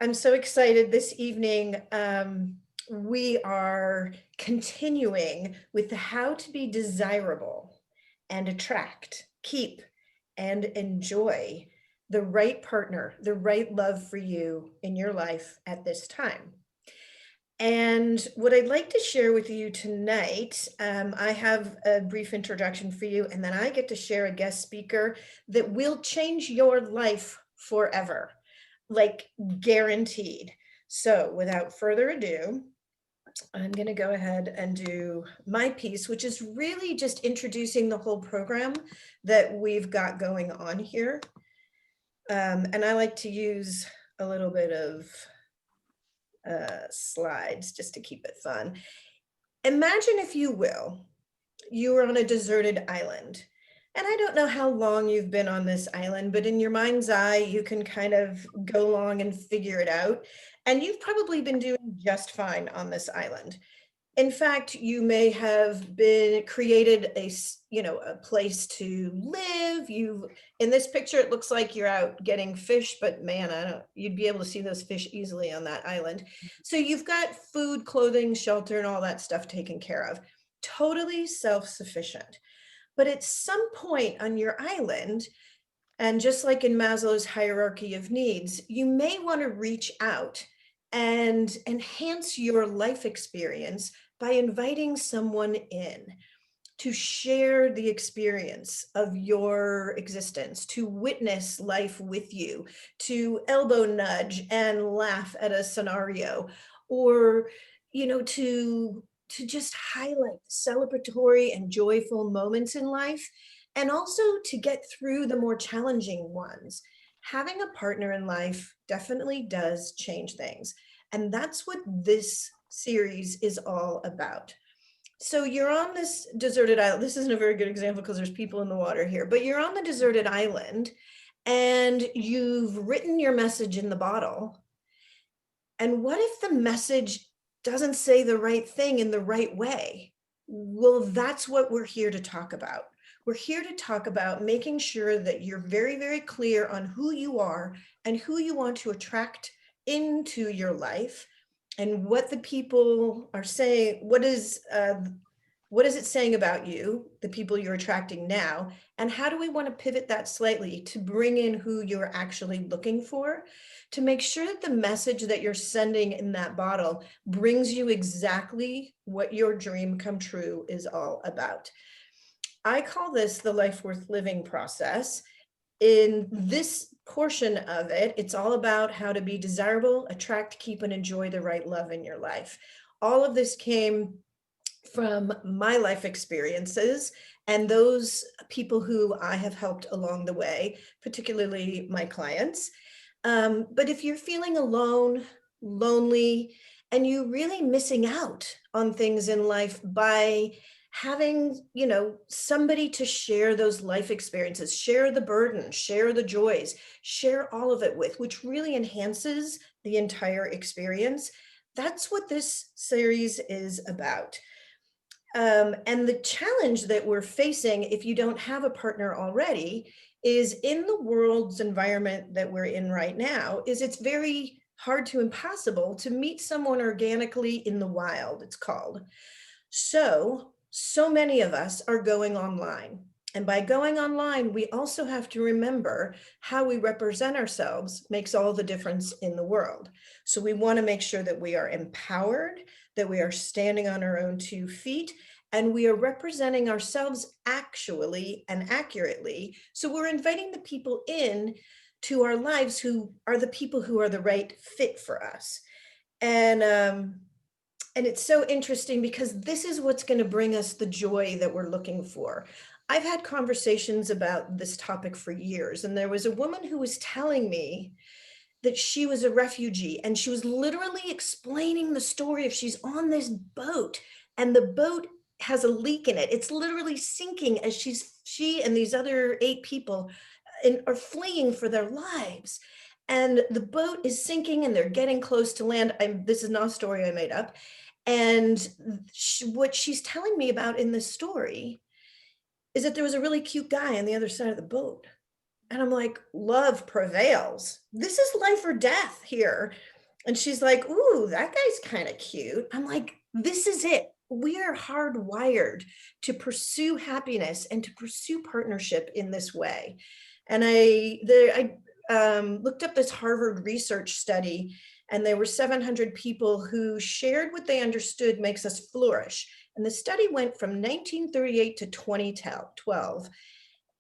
I'm so excited this evening. We are continuing with the how to be desirable and attract, keep, and enjoy the right partner, the right love for you in your life at this time. And what I'd like to share with you tonight, I have a brief introduction for you, and then I get to share a guest speaker that will change your life forever, like guaranteed. So without further ado, I'm going to go ahead and do my piece, which is really just introducing the whole program that we've got going on here. And I like to use a little bit of slides just to keep it fun. Imagine, if you will, you were on a deserted island. And I don't know how long you've been on this island, but in your mind's eye, you can kind of go along and figure it out. And you've probably been doing just fine on this island. In fact, you may have been created a place to live. In this picture, it looks like you're out getting fish, but man, you'd be able to see those fish easily on that island. So you've got food, clothing, shelter, and all that stuff taken care of. Totally self-sufficient. But at some point on your island, and just like in Maslow's hierarchy of needs, you may want to reach out and enhance your life experience by inviting someone in to share the experience of your existence, to witness life with you, to elbow nudge and laugh at a scenario, or, to just highlight celebratory and joyful moments in life, and also to get through the more challenging ones. Having a partner in life definitely does change things. And that's what this series is all about. So you're on this deserted island. This isn't a very good example because there's people in the water here, but you're on the deserted island and you've written your message in the bottle. And what if the message doesn't say the right thing in the right way? Well, that's what we're here to talk about. We're here to talk about making sure that you're very, very clear on who you are and who you want to attract into your life, and what the people are saying. What is it saying about you, the people you're attracting now, and how do we want to pivot that slightly to bring in who you're actually looking for, to make sure that the message that you're sending in that bottle brings you exactly what your dream come true is all about. I call this the life worth living process. In this portion of it, it's all about how to be desirable, attract, keep, and enjoy the right love in your life. All of this came from my life experiences and those people who I have helped along the way, particularly my clients. But if you're feeling alone, lonely, and you're really missing out on things in life by having, somebody to share those life experiences, share the burden, share the joys, share all of it with, which really enhances the entire experience. That's what this series is about. And the challenge that we're facing, if you don't have a partner already, is in the world's environment that we're in right now, is it's very hard to impossible to meet someone organically in the wild, it's called. So many of us are going online. And by going online, we also have to remember how we represent ourselves makes all the difference in the world. So we want to make sure that we are empowered, that we are standing on our own 2 feet, and we are representing ourselves actually and accurately. So we're inviting the people in to our lives who are the people who are the right fit for us. And it's so interesting because this is what's going to bring us the joy that we're looking for. I've had conversations about this topic for years, and there was a woman who was telling me that she was a refugee, and she was literally explaining the story of she's on this boat and the boat has a leak in it. It's literally sinking as she and these other 8 people are fleeing for their lives. And the boat is sinking and they're getting close to land. This is not a story I made up. And what she's telling me about in this story is that there was a really cute guy on the other side of the boat. And I'm like, love prevails. This is life or death here. And she's like, ooh, that guy's kind of cute. I'm like, this is it. We are hardwired to pursue happiness and to pursue partnership in this way. And I looked up this Harvard research study, and there were 700 people who shared what they understood makes us flourish. And the study went from 1938 to 2012.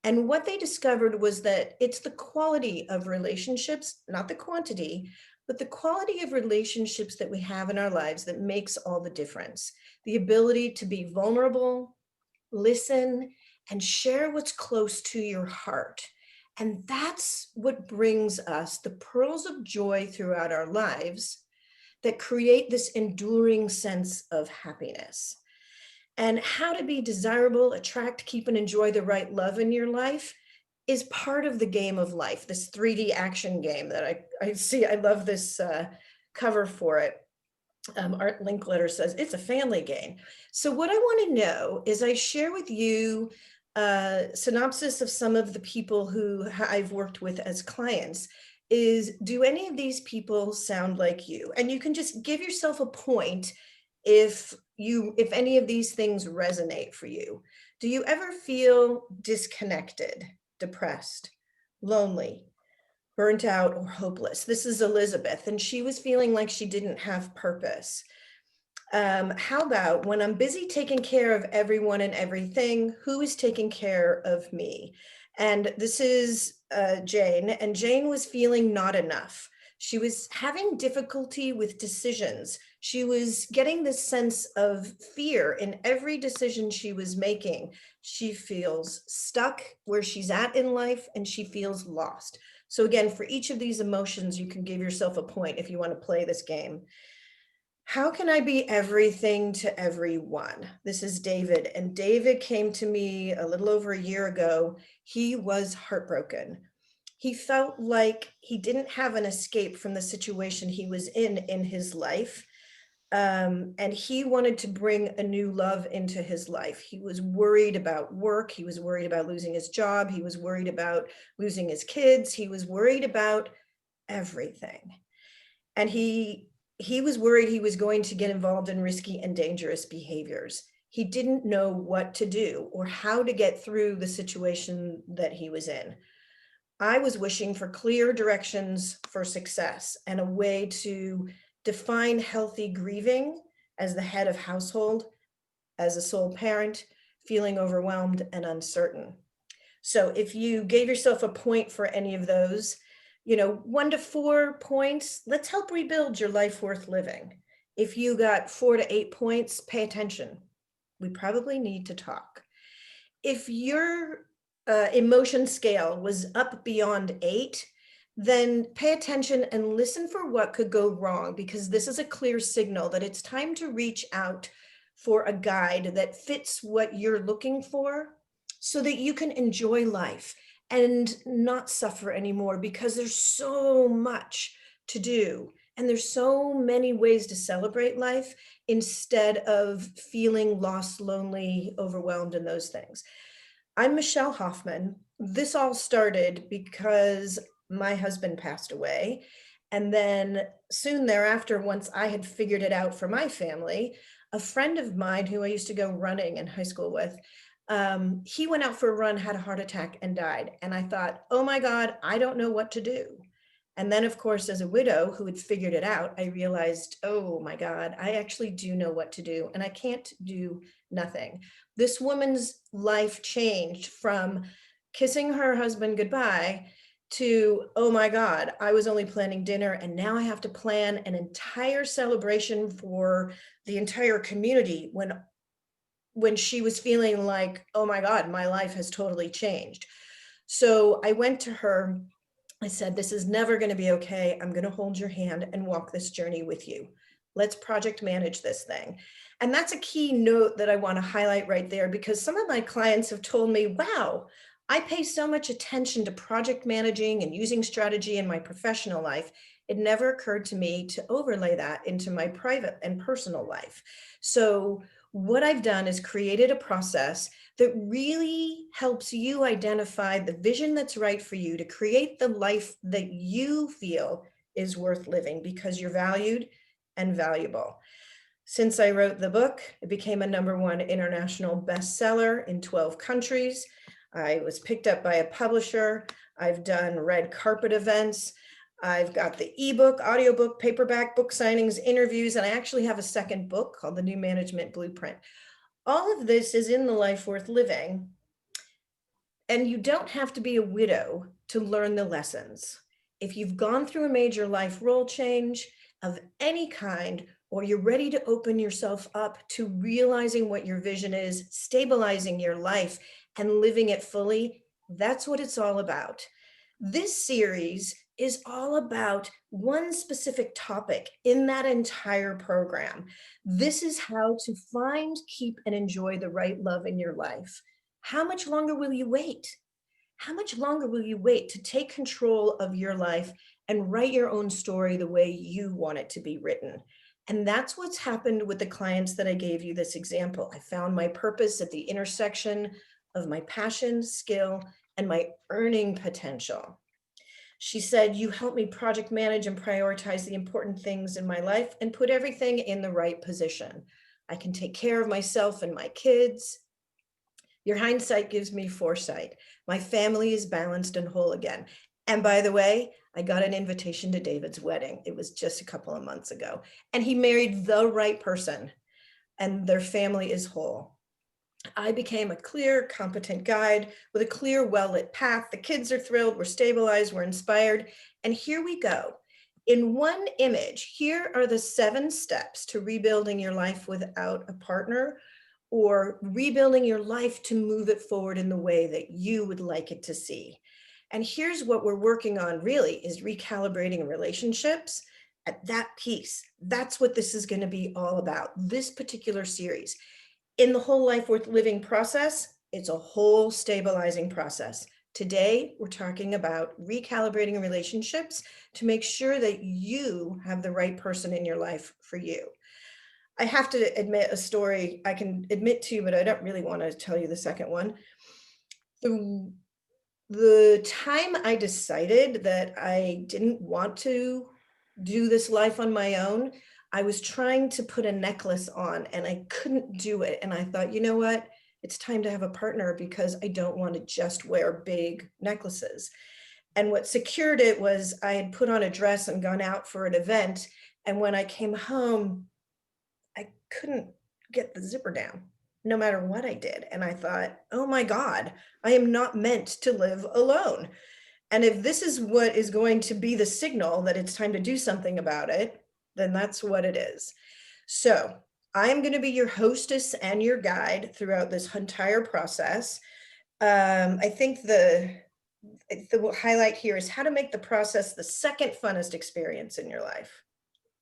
And what they discovered was that it's the quality of relationships, not the quantity, but the quality of relationships that we have in our lives that makes all the difference. The ability to be vulnerable, listen, and share what's close to your heart. And that's what brings us the pearls of joy throughout our lives that create this enduring sense of happiness. And how to be desirable, attract, keep, and enjoy the right love in your life is part of the game of life, this 3D action game that I see. I love this cover for it. Art Linkletter says it's a family game. So what I want to know is I share with you a synopsis of some of the people who I've worked with as clients. Is, do any of these people sound like you? And you can just give yourself a point if any of these things resonate for you. Do you ever feel disconnected, depressed, lonely, burnt out, or hopeless? This is Elizabeth, and she was feeling like she didn't have purpose. How about, when I'm busy taking care of everyone and everything, who is taking care of me? And this is Jane, and Jane was feeling not enough. She was having difficulty with decisions. She was getting this sense of fear in every decision she was making. She feels stuck where she's at in life, and she feels lost. So again, for each of these emotions, you can give yourself a point if you want to play this game. How can I be everything to everyone? This is David, and David came to me a little over a year ago. He was heartbroken. He felt like he didn't have an escape from the situation he was in his life. And he wanted to bring a new love into his life. He was worried about work. He was worried about losing his job. He was worried about losing his kids. He was worried about everything. And he was worried he was going to get involved in risky and dangerous behaviors. He didn't know what to do or how to get through the situation that he was in. I was wishing for clear directions for success and a way to define healthy grieving as the head of household, as a sole parent, feeling overwhelmed and uncertain. So if you gave yourself a point for any of those, 1 to 4 points, let's help rebuild your life worth living. If you got 4 to 8 points, pay attention. We probably need to talk. If your emotion scale was up beyond 8, then pay attention and listen for what could go wrong, because this is a clear signal that it's time to reach out for a guide that fits what you're looking for so that you can enjoy life and not suffer anymore, because there's so much to do and there's so many ways to celebrate life instead of feeling lost, lonely, overwhelmed, and those things. I'm Michelle Hoffmann. This all started because my husband passed away. And then soon thereafter, once I had figured it out for my family, a friend of mine who I used to go running in high school with, he went out for a run, had a heart attack, and died. And I thought, oh my God, I don't know what to do. And then, of course, as a widow who had figured it out, I realized, oh my God, I actually do know what to do, and I can't do nothing. This woman's life changed from kissing her husband goodbye to, oh my God, I was only planning dinner, and now I have to plan an entire celebration for the entire community, when she was feeling like, oh my God, my life has totally changed. So I went to her. I said, this is never going to be okay. I'm going to hold your hand and walk this journey with you. Let's project manage this thing. And that's a key note that I want to highlight right there, because some of my clients have told me, wow, I pay so much attention to project managing and using strategy in my professional life. It never occurred to me to overlay that into my private and personal life. So What I've done is created a process that really helps you identify the vision that's right for you to create the life that you feel is worth living because you're valued and valuable. Since I wrote the book, it became a #1 international bestseller in 12 countries. I was picked up by a publisher. I've done red carpet events. I've got the ebook, audiobook, paperback, book signings, interviews, and I actually have a second book called The New Management Blueprint. All of this is in The Life Worth Living, and you don't have to be a widow to learn the lessons. If you've gone through a major life role change of any kind, or you're ready to open yourself up to realizing what your vision is, stabilizing your life, and living it fully, that's what it's all about. This series is all about one specific topic in that entire program. This is how to find, keep, and enjoy the right love in your life. How much longer will you wait? How much longer will you wait to take control of your life and write your own story the way you want it to be written? And that's what's happened with the clients that I gave you this example. I found my purpose at the intersection of my passion, skill, and my earning potential. She said, "You help me project manage and prioritize the important things in my life and put everything in the right position. I can take care of myself and my kids. Your hindsight gives me foresight. My family is balanced and whole again." And by the way, I got an invitation to David's wedding. It was just a couple of months ago. And he married the right person, and their family is whole. I became a clear, competent guide with a clear, well-lit path. The kids are thrilled, we're stabilized, we're inspired. And here we go. In one image, here are the 7 steps to rebuilding your life without a partner, or rebuilding your life to move it forward in the way that you would like it to see. And here's what we're working on really is recalibrating relationships at that piece. That's what this is going to be all about, this particular series. In the whole life worth living process, it's a whole stabilizing process. Today, we're talking about recalibrating relationships to make sure that you have the right person in your life for you. I have to admit a story I can admit to, but I don't really want to tell you the second one. The, the time I decided that I didn't want to do this life on my own, I was trying to put a necklace on and I couldn't do it. And I thought, you know what? It's time to have a partner because I don't want to just wear big necklaces. And what secured it was I had put on a dress and gone out for an event. And when I came home, I couldn't get the zipper down no matter what I did. And I thought, oh my God, I am not meant to live alone. And if this is what is going to be the signal that it's time to do something about it, then that's what it is. So I am going to be your hostess and your guide throughout this entire process. I think the highlight here is how to make the process the second funnest experience in your life.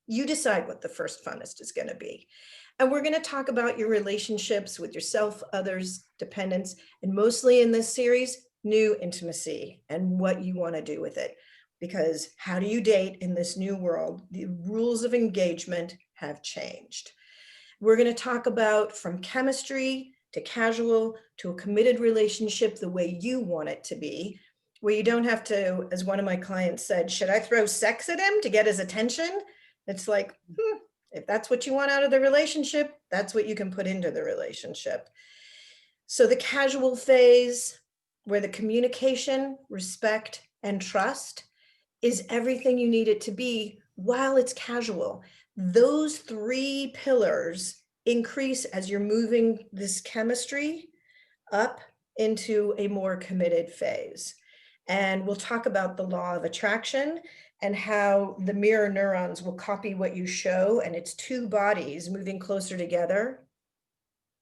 You decide what the first funnest is going to be. And we're going to talk about your relationships with yourself, others, dependents, and mostly in this series, new intimacy and what you want to do with it. Because how do you date in this new world? The rules of engagement have changed. We're going to talk about from chemistry to casual to a committed relationship the way you want it to be, where you don't have to, as one of my clients said, should I throw sex at him to get his attention? It's like, if that's what you want out of the relationship, that's what you can put into the relationship. So the casual phase, where the communication, respect, and trust is everything you need it to be while it's casual. Those 3 pillars increase as you're moving this chemistry up into a more committed phase. And we'll talk about the law of attraction and how the mirror neurons will copy what you show, and it's 2 bodies moving closer together.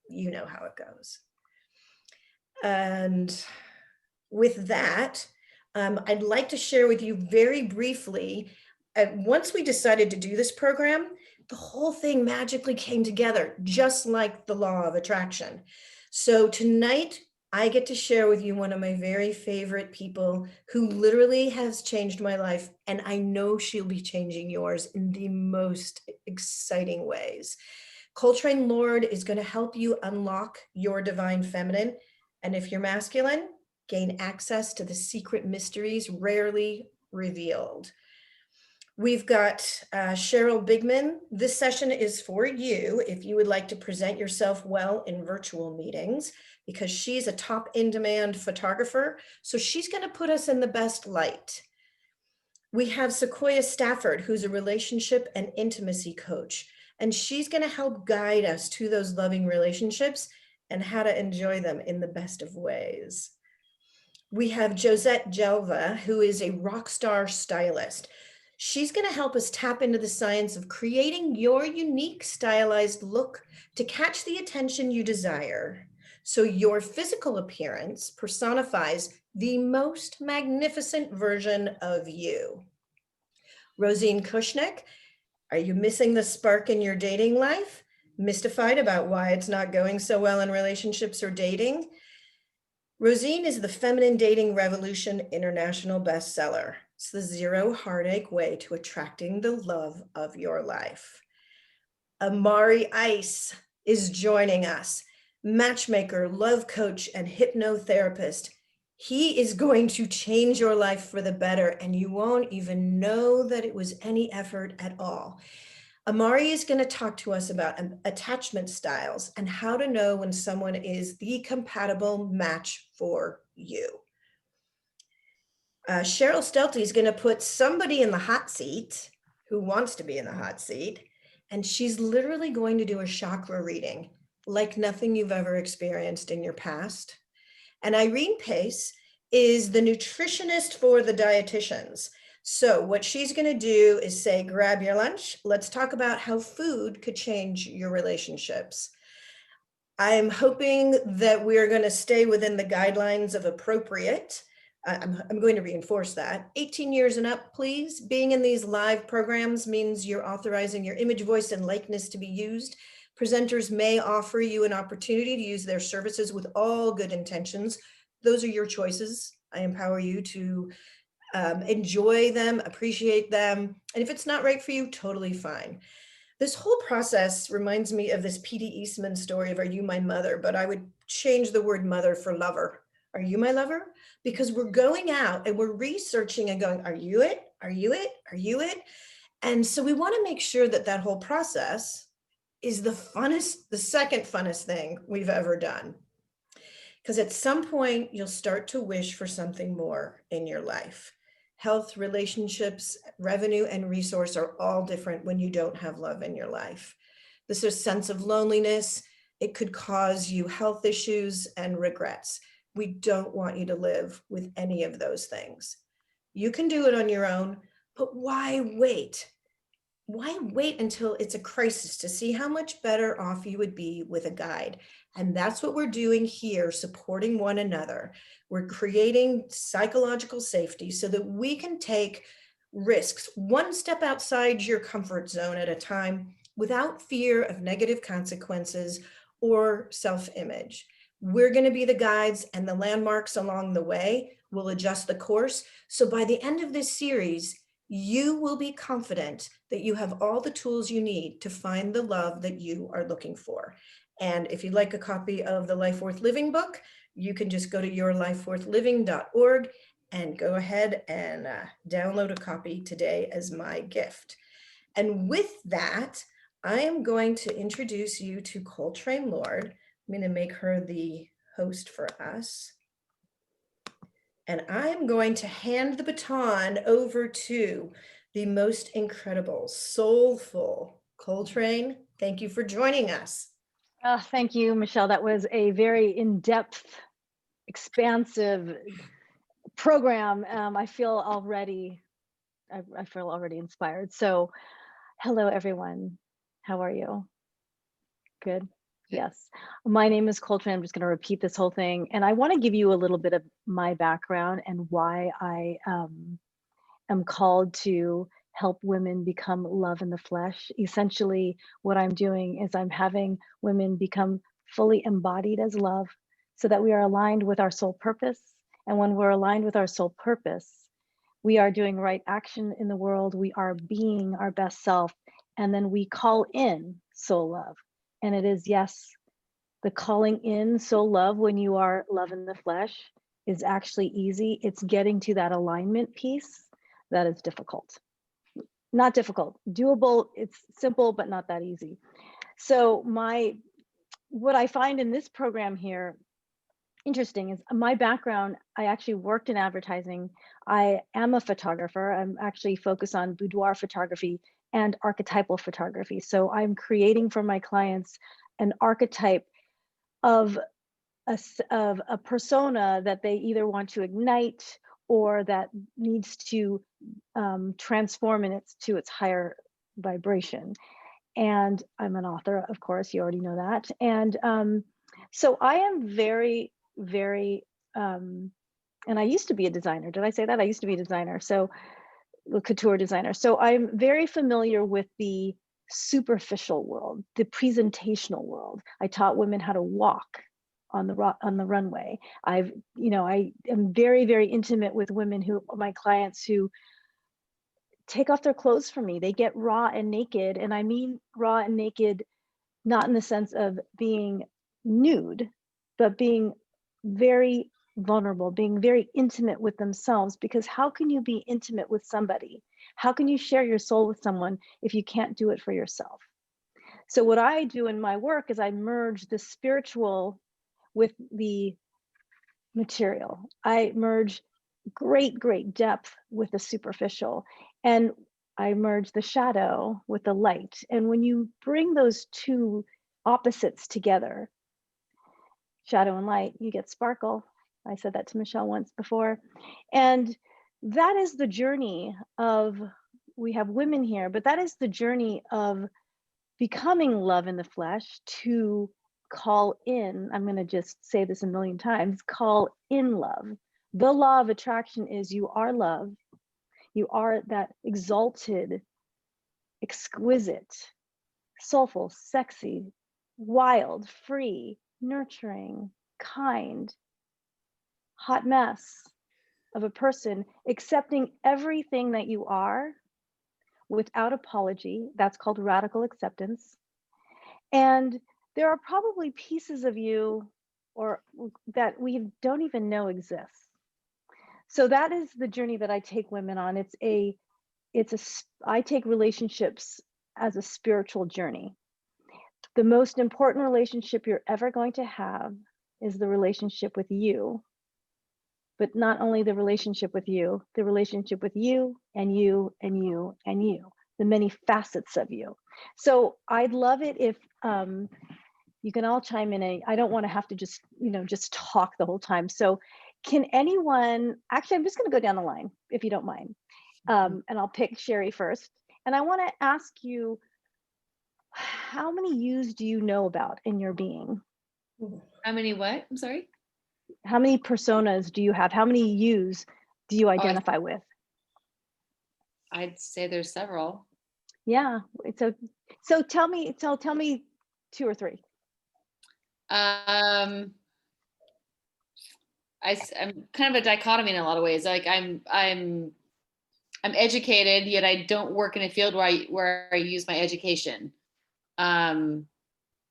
You know how it goes. And with that, I'd like to share with you very briefly, once we decided to do this program, the whole thing magically came together, just like the law of attraction. So tonight, I get to share with you one of my very favorite people who literally has changed my life, and I know she'll be changing yours in the most exciting ways. Coltrane Lord is going to help you unlock your divine feminine. And if you're masculine, gain access to the secret mysteries rarely revealed. We've got Cheryl Bigman. This session is for you if you would like to present yourself well in virtual meetings, because she's a top in-demand photographer. So she's going to put us in the best light. We have Sequoia Stafford, who's a relationship and intimacy coach, and she's going to help guide us to those loving relationships and how to enjoy them in the best of ways. We have Josette Jelva, who is a rock star stylist. She's going to help us tap into the science of creating your unique stylized look to catch the attention you desire, so your physical appearance personifies the most magnificent version of you. Rosine Kushnick, are you missing the spark in your dating life? Mystified about why it's not going so well in relationships or dating? Rosine is the Feminine Dating Revolution International bestseller. It's the zero heartache way to attracting the love of your life. Amari Ice is joining us, matchmaker, love coach, and hypnotherapist. He is going to change your life for the better, and you won't even know that it was any effort at all. Amari is going to talk to us about attachment styles and how to know when someone is the compatible match for you. Cheryl Stelty is going to put somebody in the hot seat who wants to be in the hot seat, and she's literally going to do a chakra reading like nothing you've ever experienced in your past. And Irene Pace is the nutritionist for the dietitians. So what she's going to do is say, grab your lunch. Let's talk about how food could change your relationships. I'm hoping that we're going to stay within the guidelines of appropriate. I'm going to reinforce that. 18 years and up, please. Being in these live programs means you're authorizing your image, voice, and likeness to be used. Presenters may offer you an opportunity to use their services with all good intentions. Those are your choices. I empower you to enjoy them, appreciate them. And if it's not right for you, totally fine. This whole process reminds me of this P.D. Eastman story of Are You My Mother? But I would change the word mother for lover. Are you my lover? Because we're going out and we're researching and going, are you it? Are you it? Are you it? And so we want to make sure that that whole process is the funnest, the second funnest thing we've ever done. Because at some point you'll start to wish for something more in your life. Health, relationships, revenue, and resource are all different when you don't have love in your life. This is a sense of loneliness. It could cause you health issues and regrets. We don't want you to live with any of those things. You can do it on your own, but why wait? Why wait until it's a crisis to see how much better off you would be with a guide? And that's what we're doing here, supporting one another. We're creating psychological safety so that we can take risks one step outside your comfort zone at a time without fear of negative consequences or self-image. We're going to be the guides, and the landmarks along the way will adjust the course. So by the end of this series, you will be confident that you have all the tools you need to find the love that you are looking for. And if you'd like a copy of the Life Worth Living book, you can just go to yourlifeworthliving.org and go ahead and download a copy today as my gift. And with that, I am going to introduce you to Coltrane Lord. I'm going to make her the host for us. And I'm going to hand the baton over to the most incredible, soulful Coltrane. Thank you for joining us. Thank you, Michelle. That was a very in-depth, expansive program. I feel already inspired. So hello, everyone. How are you? Good. Yes. My name is Coltrane. I'm just going to repeat this whole thing. And I want to give you a little bit of my background and why I am called to help women become love in the flesh. Essentially, what I'm doing is I'm having women become fully embodied as love so that we are aligned with our soul purpose. And when we're aligned with our soul purpose, we are doing right action in the world. We are being our best self. And then we call in soul love. And it is, yes, the calling in soul love when you are love in the flesh is actually easy. It's getting to that alignment piece that is difficult. Not difficult, doable. It's simple, but not that easy. So what I find in this program here, interesting, is my background. I actually worked in advertising. I am a photographer. I'm actually focused on boudoir photography and archetypal photography. So I'm creating for my clients an archetype of a persona that they either want to ignite or that needs to transform to its higher vibration. And I'm an author, of course, you already know that. And so I am very, very, and I used to be a designer. Did I say that? I used to be a designer, so a couture designer. So I'm very familiar with the superficial world, the presentational world. I taught women how to walk on the runway. I am very, very intimate with women my clients who take off their clothes for me. They get raw and naked. And I mean raw and naked, not in the sense of being nude, but being very vulnerable, being very intimate with themselves. Because how can you be intimate with somebody? How can you share your soul with someone if you can't do it for yourself? So what I do in my work is I merge the spiritual with the material. I merge great, great depth with the superficial. And I merge the shadow with the light. And when you bring those two opposites together, shadow and light, you get sparkle. I said that to Michelle once before. And that is the journey of, we have women here, but that is the journey of becoming love in the flesh to call in. I'm going to just say this a million times, call in love. The law of attraction is you are love. You are that exalted, exquisite, soulful, sexy, wild, free, nurturing, kind, hot mess of a person, accepting everything that you are without apology. That's called radical acceptance. And there are probably pieces of you or that we don't even know exists. So that is the journey that I take women on. I take relationships as a spiritual journey. The most important relationship you're ever going to have is the relationship with you. But not only the relationship with you, the relationship with you and you and you and you, the many facets of you. So I'd love it if you can all chime in. I don't want to have to just talk the whole time. So can anyone, actually, I'm just going to go down the line, if you don't mind. And I'll pick Sherry first. And I want to ask you, how many yous do you know about in your being? How many what? I'm sorry? How many personas do you have? How many yous do you identify with? I'd say there's several. Yeah. So tell me 2 or 3. I'm kind of a dichotomy in a lot of ways. Like I'm educated, yet I don't work in a field where I use my education.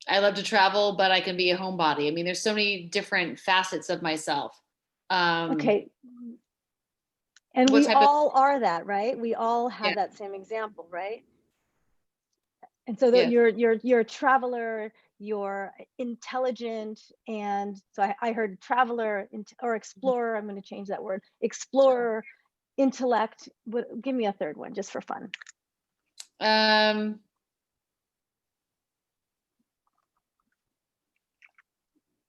I love to travel, but I can be a homebody. I mean, there's so many different facets of myself. Okay. And we all are that, right? We all have that same example, right? And so you're a traveler, you're intelligent, and so I heard traveler or explorer. I'm going to change that word. Explorer, intellect. Give me a third one just for fun.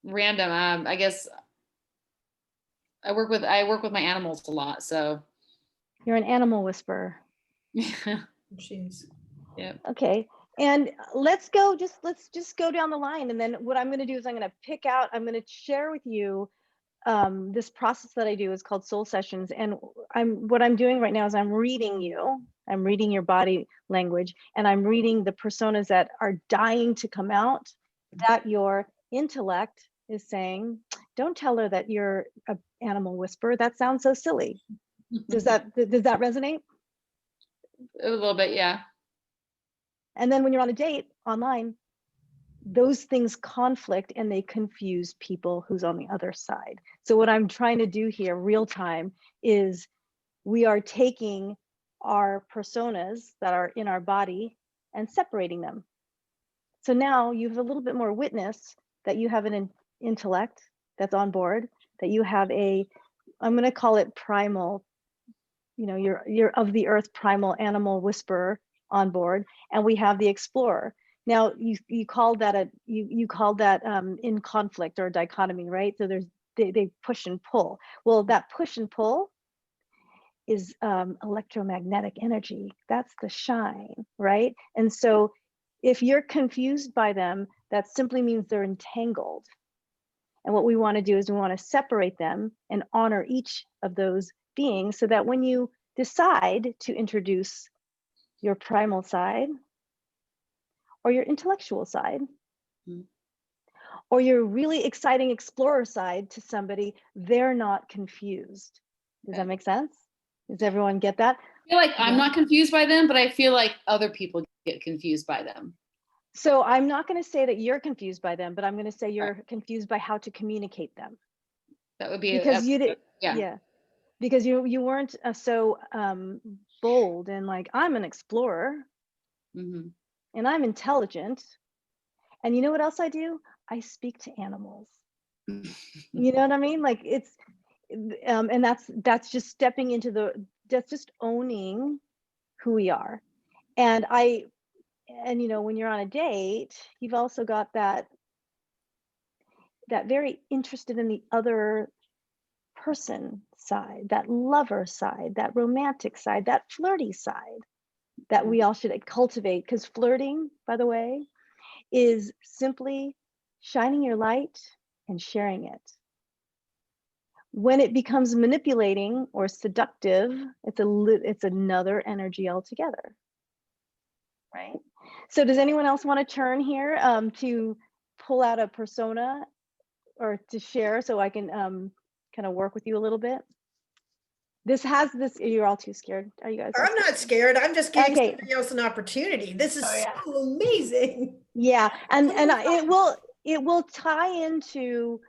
Random. I guess I work with my animals a lot. So you're an animal whisperer. Jeez. Yeah. Okay. And let's just go down the line. And then what I'm going to do is I'm going to share with you this process that I do is called soul sessions. And what I'm doing right now is I'm reading your body language, and I'm reading the personas that are dying to come out, that your intellect is saying, don't tell her that you're an animal whisperer. That sounds so silly. Does that resonate? A little bit, yeah. And then when you're on a date online, those things conflict and they confuse people who's on the other side. So what I'm trying to do here real time is we are taking our personas that are in our body and separating them. So now you have a little bit more witness that you have an intellect that's on board, that you have a, I'm going to call it primal, you know, you're of the earth primal animal whisperer on board, and we have the explorer. Now you called that you called that in conflict or dichotomy, right? So there's they push and pull. Well, that push and pull is electromagnetic energy. That's the shine, right? And so if you're confused by them, that simply means they're entangled. And what we want to do is we want to separate them and honor each of those beings so that when you decide to introduce your primal side or your intellectual side, or your really exciting explorer side to somebody, they're not confused. Does that make sense? Does everyone get that? I feel like I'm not confused by them, but I feel like other people get confused by them. So I'm not going to say that you're confused by them, but I'm going to say you're confused by how to communicate them. That would be because you did, yeah. Because you weren't so bold and like, I'm an explorer and I'm intelligent. And you know what else I do? I speak to animals. You know what I mean? Like it's, and that's just stepping into that's just owning who we are. And you know, when you're on a date, you've also got that very interested in the other person side, that lover side, that romantic side, that flirty side that we all should cultivate. Because flirting, by the way, is simply shining your light and sharing it. When it becomes manipulating or seductive, it's another energy altogether, right? So does anyone else want to turn here to pull out a persona or to share so I can kind of work with you a little bit? You're all too scared. Are you guys? I'm not scared. I'm just giving Okay. somebody else an opportunity. This is so amazing. Yeah, and it will tie into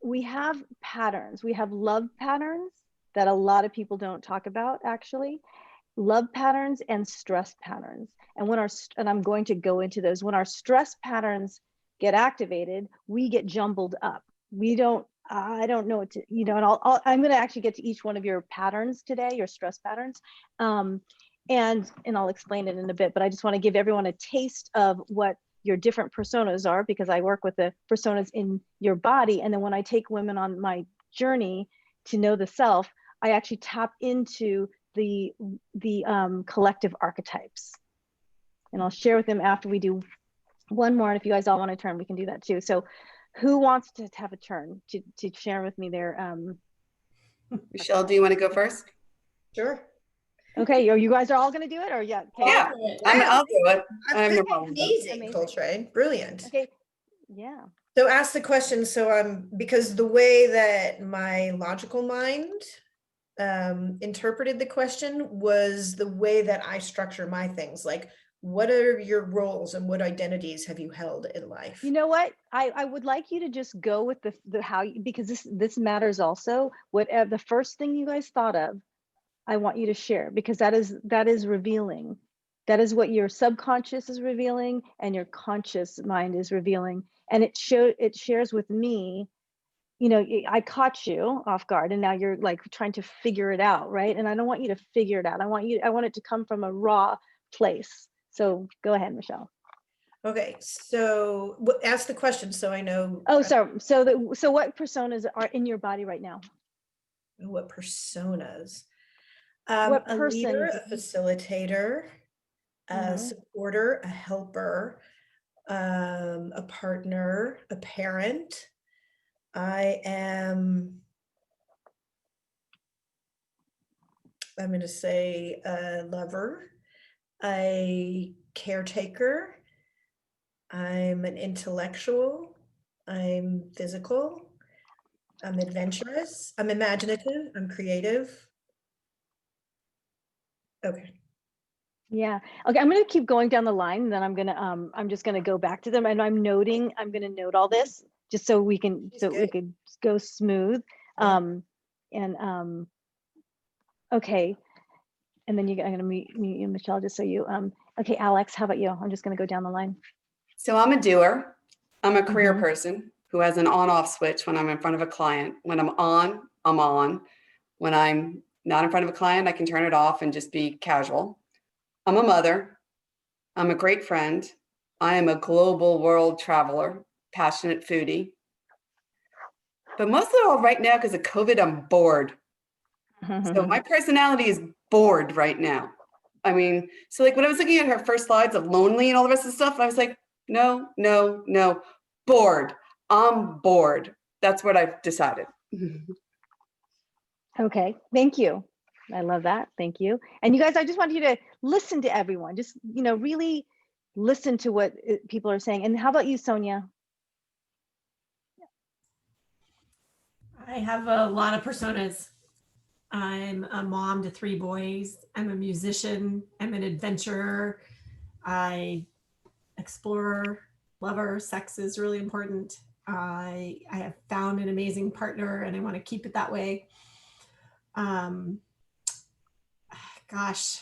we have patterns. We have love patterns that a lot of people don't talk about, actually. Love patterns and stress patterns. And I'm going to go into those. When our stress patterns get activated, we get jumbled up. I don't know what to, you know, and I'm going to actually get to each one of your patterns today, your stress patterns. And I'll explain it in a bit, but I just want to give everyone a taste of what your different personas are, because I work with the personas in your body. And then when I take women on my journey to know the self, I actually tap into the collective archetypes. And I'll share with them after we do one more. And if you guys all want to turn, we can do that too. So who wants to have a turn to share with me their Michelle, do you want to go first? Sure. Okay, you guys are all going to do it, or yeah? Okay. Yeah, I'll do it. I'm no problem. Amazing, Coltrane. Brilliant. Okay. Yeah. So ask the question. So because the way that my logical mind interpreted the question was the way that I structure my things. Like, what are your roles and what identities have you held in life? You know what? I would like you to just go with the how, because this matters also. Whatever the first thing you guys thought of, I want you to share, because that is revealing. That is what your subconscious is revealing and your conscious mind is revealing. And it shares with me, you know, I caught you off guard and now you're like trying to figure it out, right? And I don't want you to figure it out. I want it to come from a raw place. So go ahead, Michelle. Okay, so ask the question so I know. Oh, so what personas are in your body right now? What personas? What a leader, a facilitator, a supporter, a helper, a partner, a parent. I'm going to say a lover, a caretaker. I'm an intellectual. I'm physical. I'm adventurous. I'm imaginative. I'm creative. Okay. Yeah. Okay. I'm going to keep going down the line, and then I'm just going to go back to them, and I'm going to note all this just so we can, He's so good. it could go smooth. Yeah. Okay. And then I'm going to meet you, Michelle, just so you, okay, Alex, how about you? I'm just going to go down the line. So I'm a doer. I'm a career Mhm. person who has an on-off switch when I'm in front of a client. When I'm on, I'm on. When I'm not in front of a client, I can turn it off and just be casual. I'm a mother. I'm a great friend. I am a global world traveler, passionate foodie. But most of all, right now, because of COVID, I'm bored. So my personality is bored right now. I mean, so like when I was looking at her first slides of lonely and all the rest of the stuff, I was like, no, no, no, bored. I'm bored. That's what I've decided. Okay, thank you. I love that. Thank you. And you guys, I just want you to listen to everyone. Just, really listen to what people are saying. And how about you, Sonia? I have a lot of personas. I'm a mom to 3 boys. I'm a musician. I'm an adventurer. I explorer, lover. Sex is really important. I have found an amazing partner and I want to keep it that way. Gosh,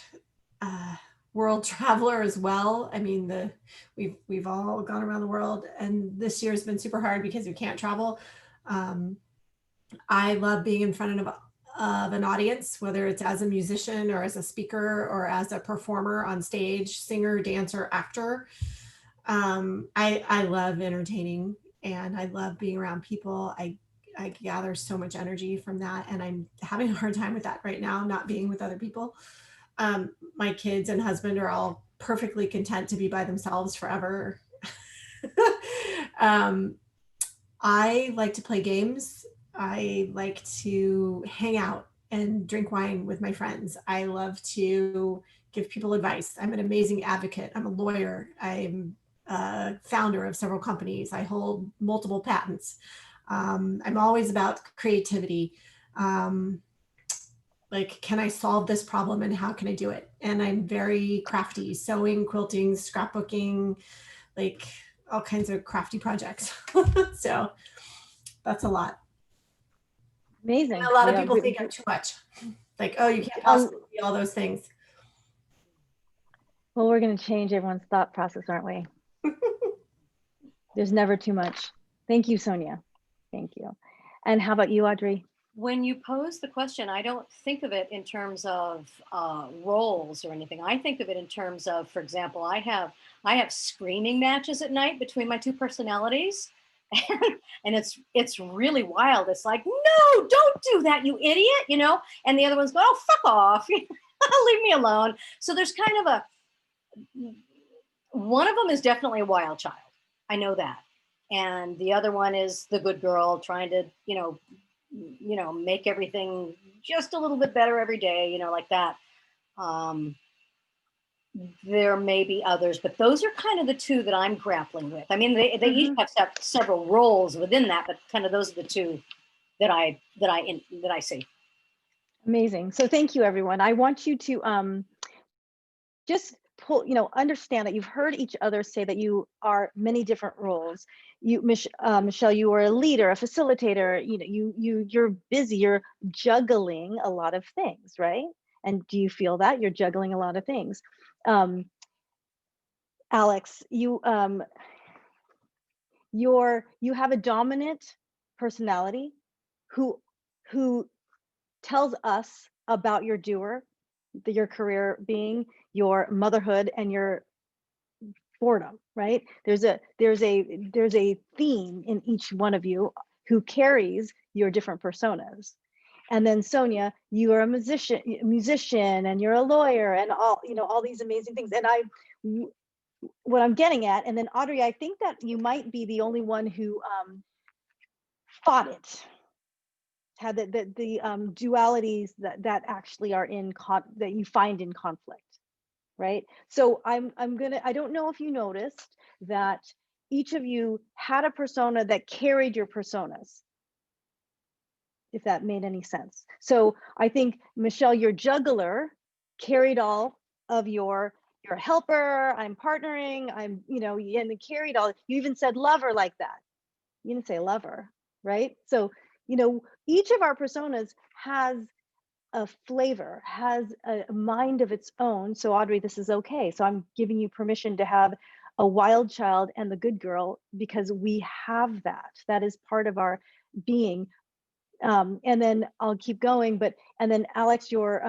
world traveler as well. I mean, we've all gone around the world, and this year has been super hard because we can't travel. I love being in front of an audience, whether it's as a musician or as a speaker or as a performer on stage, singer, dancer, actor. I love entertaining and I love being around people. I gather so much energy from that, and I'm having a hard time with that right now, not being with other people. My kids and husband are all perfectly content to be by themselves forever. I like to play games. I like to hang out and drink wine with my friends. I love to give people advice. I'm an amazing advocate. I'm a lawyer. I'm a founder of several companies. I hold multiple patents. I'm always about creativity. Like, can I solve this problem and how can I do it? And I'm very crafty, sewing, quilting, scrapbooking, like all kinds of crafty projects. So that's a lot. Amazing. And a lot of Yeah, people think I'm too much. Like, oh, you can't possibly be all those things. well, we're going to change everyone's thought process, aren't we? There's never too much. Thank you, Sonia. Thank you. And how about you, Audrey? When you pose the question, I don't think of it in terms of roles or anything. I think of it in terms of, for example, I have screaming matches at night between my two personalities, and it's really wild. It's like, no, don't do that, you idiot, and the other one's going, oh, fuck off, leave me alone. So there's kind of one of them is definitely a wild child. I know that. And the other one is the good girl trying to, make everything just a little bit better every day, like that. There may be others, but those are kind of the two that I'm grappling with. I mean, they each have several roles within that, but kind of those are the two that I see. Amazing. So thank you, everyone. I want you to just understand that you've heard each other say that you are many different roles. Michelle, you are a leader, a facilitator. You're busy. You're juggling a lot of things, right? And do you feel that you're juggling a lot of things? Alex, you have a dominant personality who tells us about your doer, your career being, your motherhood, and your boredom, right? There's a theme in each one of you who carries your different personas. And then Sonia, you are a musician, and you're a lawyer, and all these amazing things. And what I'm getting at, and then Audrey, I think that you might be the only one who fought it, had the dualities that actually are that you find in conflict, right? So I don't know if you noticed that each of you had a persona that carried your personas, if that made any sense. So I think, Michelle, your juggler carried all of your you're a helper, I'm partnering, I'm, you know, and then carried all, you even said lover like that. You didn't say lover, right? So, you know, each of our personas has a flavor, has a mind of its own. So Audrey, this is okay. So I'm giving you permission to have a wild child and the good girl because we have that. That is part of our being. And then I'll keep going, but, and then Alex, you're,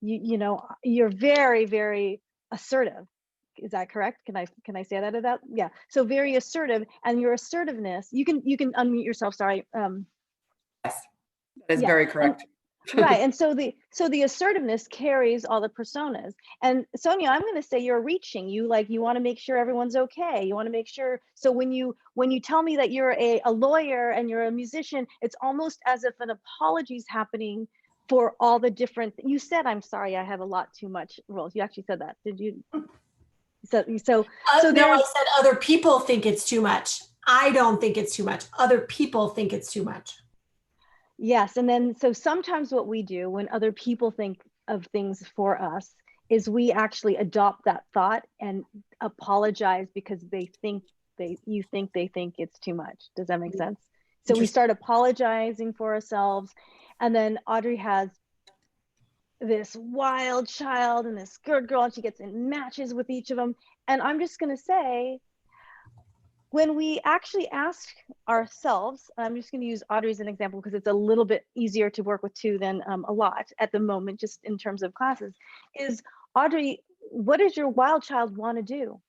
you know, you're very, very assertive. Is that correct? Can I say that about? Yeah. So very assertive, and your assertiveness, you can unmute yourself. Sorry. Yes, that is Yeah. very And, correct. right. And so the assertiveness carries all the personas. And Sonia, I'm going to say you're reaching. You want to make sure everyone's okay. You want to make sure. So when you tell me that you're a lawyer and you're a musician, it's almost as if an apology is happening for all the different. You said, "I'm sorry, I have a lot too much roles." You actually said that, did you? So No, there's, I said other people think it's too much. I don't think it's too much. Other people think it's too much. yes. And then, so sometimes what we do when other people think of things for us is we actually adopt that thought and apologize because they think they think it's too much. Does that make sense? So we start apologizing for ourselves. And then Audrey has this wild child and this good girl, and she gets in matches with each of them. And I'm just going to say, when we actually ask ourselves, I'm just going to use Audrey as an example because it's a little bit easier to work with too than a lot at the moment, just in terms of classes, is Audrey, what does your wild child want to do?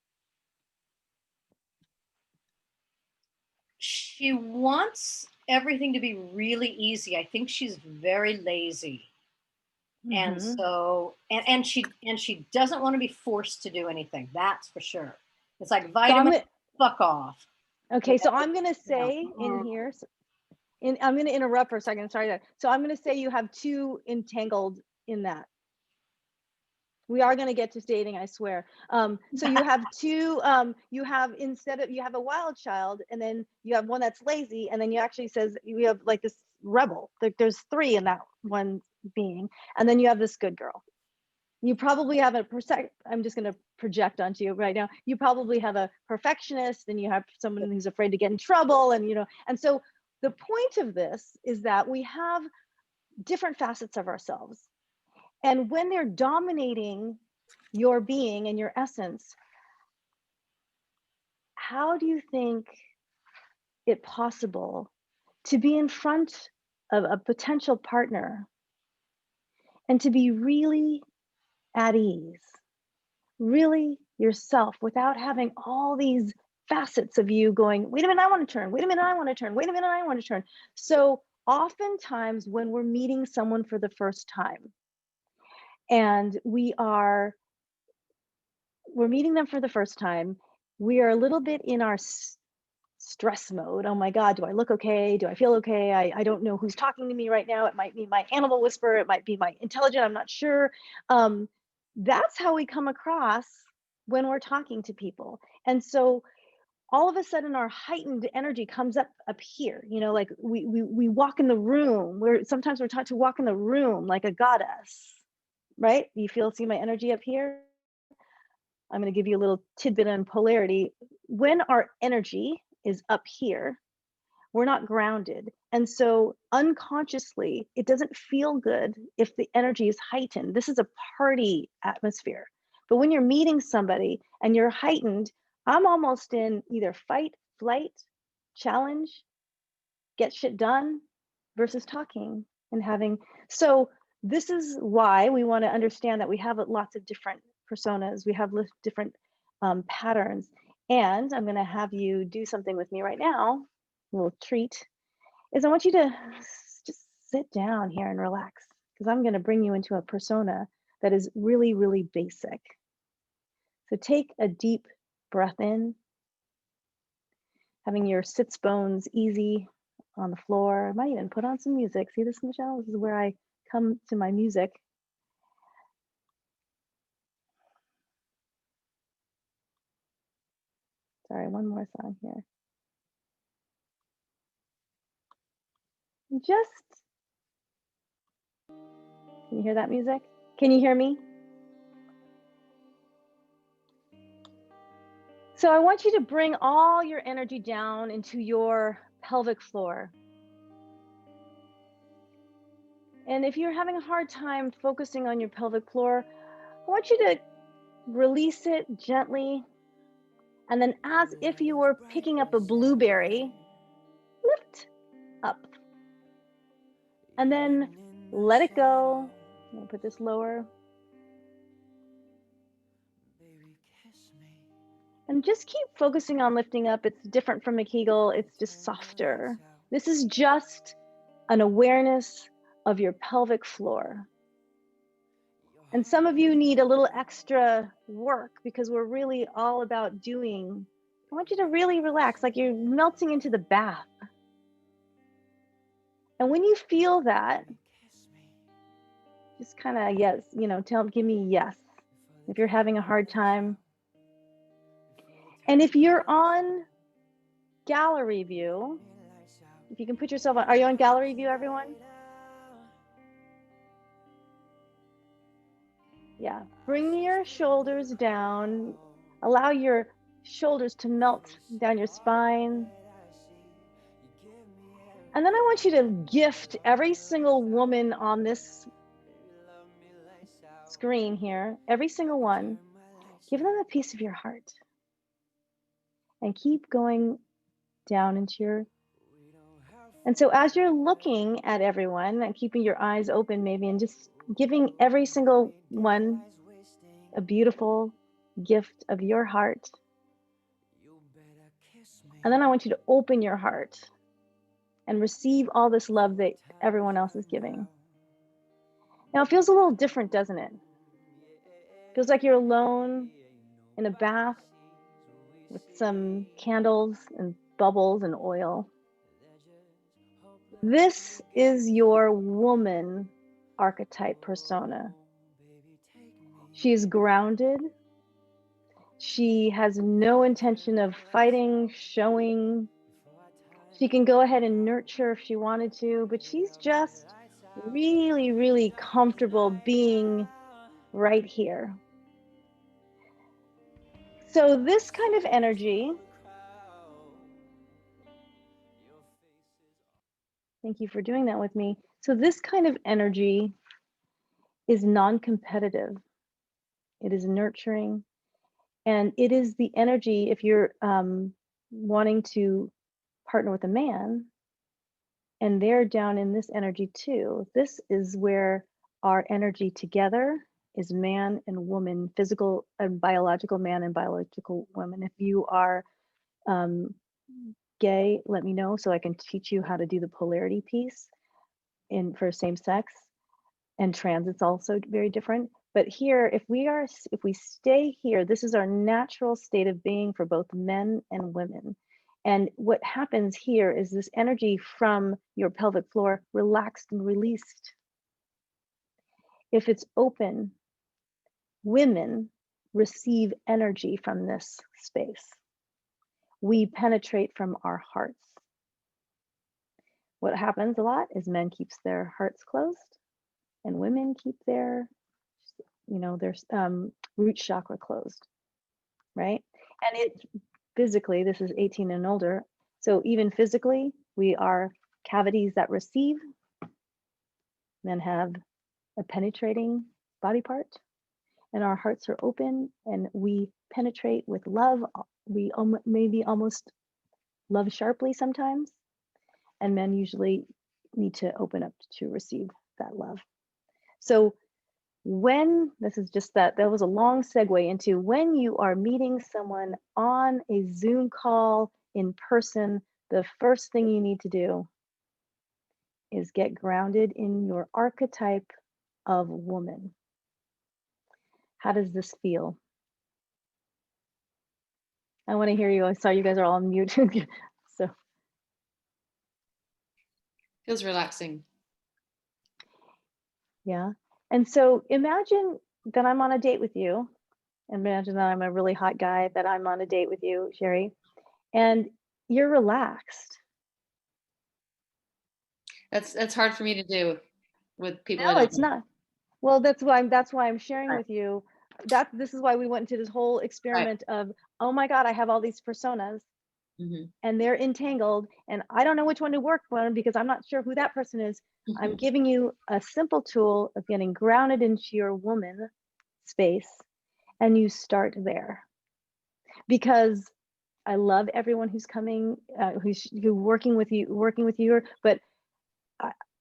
She wants everything to be really easy. I think she's very lazy. And Mhm. so, and she doesn't want to be forced to do anything. That's for sure. It's like So vitamin, fuck off. okay, You so know? I'm going to say in here, I'm going to interrupt for a second. Sorry. So I'm going to say you have two entangled in that. We are going to get to dating, I swear. So you have two, you have a wild child, and then you have one that's lazy, and then you actually says you have like this rebel. There's three in that one being, and then you have this good girl. You probably have I'm just going to project onto you right now. You probably have a perfectionist, and you have someone who's afraid to get in trouble, and and so the point of this is that we have different facets of ourselves. And when they're dominating your being and your essence, how do you think it possible to be in front of a potential partner and to be really at ease, really yourself, without having all these facets of you going, wait a minute, I want to turn, wait a minute, I want to turn, wait a minute, I want to turn. So oftentimes when we're meeting someone for the first time and we're meeting them for the first time, we are a little bit in our stress mode. Oh my God, do I look okay? Do I feel okay? I don't know who's talking to me right now. It might be my animal whisperer. It might be my intelligent. I'm not sure. That's how we come across when we're talking to people. And so all of a sudden our heightened energy comes up here, like we walk in the room. Sometimes we're taught to walk in the room like a goddess, right? You see my energy up here? I'm going to give you a little tidbit on polarity. When our energy is up here, we're not grounded. And so unconsciously, it doesn't feel good if the energy is heightened. This is a party atmosphere. But when you're meeting somebody and you're heightened, I'm almost in either fight, flight, challenge, get shit done versus talking and having. So this is why we want to understand that we have lots of different personas. We have different patterns. And I'm going to have you do something with me right now. A little treat is I want you to just sit down here and relax, because I'm going to bring you into a persona that is really, really basic. So take a deep breath in, having your sits bones easy on the floor. I might even put on some music. See this, Michelle? This is where I come to my music. Sorry, one more song here. Can you hear that music? Can you hear me? So I want you to bring all your energy down into your pelvic floor. And if you're having a hard time focusing on your pelvic floor, I want you to release it gently. And then as if you were picking up a blueberry, lift up. And then let it go. I'm gonna put this lower. And just keep focusing on lifting up. It's different from a Kegel. It's just softer. This is just an awareness of your pelvic floor. And some of you need a little extra work because we're really all about doing. I want you to really relax, like you're melting into the bath. And when you feel that, just kind of, yes, give me yes. If you're having a hard time. And if you're on gallery view, if you can put yourself on, are you on gallery view, everyone? Yeah, bring your shoulders down. Allow your shoulders to melt down your spine. And then I want you to gift every single woman on this screen here, every single one, give them a piece of your heart. And keep going down into your. And so as you're looking at everyone and keeping your eyes open maybe, and just giving every single one a beautiful gift of your heart. And then I want you to open your heart and receive all this love that everyone else is giving. Now it feels a little different, doesn't it? Feels like you're alone in a bath with some candles and bubbles and oil. This is your woman archetype persona. She is grounded. She has no intention of fighting, showing. She can go ahead and nurture if she wanted to, but she's just really, really comfortable being right here. So this kind of energy, thank you for doing that with me. So this kind of energy is non-competitive. It is nurturing. And it is the energy, if you're wanting to partner with a man, and they're down in this energy too, this is where our energy together is man and woman, physical and biological man and biological woman. If you are gay, let me know so I can teach you how to do the polarity piece for same sex. And trans, it's also very different. But here, if we stay here, this is our natural state of being for both men and women. And what happens here is this energy from your pelvic floor relaxed and released. If it's open, women receive energy from this space. We penetrate from our hearts. What happens a lot is men keeps their hearts closed and women keep their root chakra closed, right? And it physically, this is 18 and older. So even physically, we are cavities that receive, then have a penetrating body part, and our hearts are open and we penetrate with love. We maybe almost love sharply sometimes, and men usually need to open up to receive that love. So when, this is just that was a long segue into when you are meeting someone on a Zoom call in person, the first thing you need to do is get grounded in your archetype of woman. How does this feel? I want to hear you. I saw you guys are all on mute. So Feels relaxing. yeah. And so imagine that I'm on a date with you. Imagine that I'm a really hot guy, that I'm on a date with you, Sherry, and you're relaxed. That's hard for me to do with people. No, it's not. Well, that's why I'm sharing with you this is why we went into this whole experiment of, oh my God, I have all these personas Mhm. and they're entangled and I don't know which one to work on because I'm not sure who that person is. I'm giving you a simple tool of getting grounded into your woman space, and you start there. Because I love everyone who's coming, who's working with you, but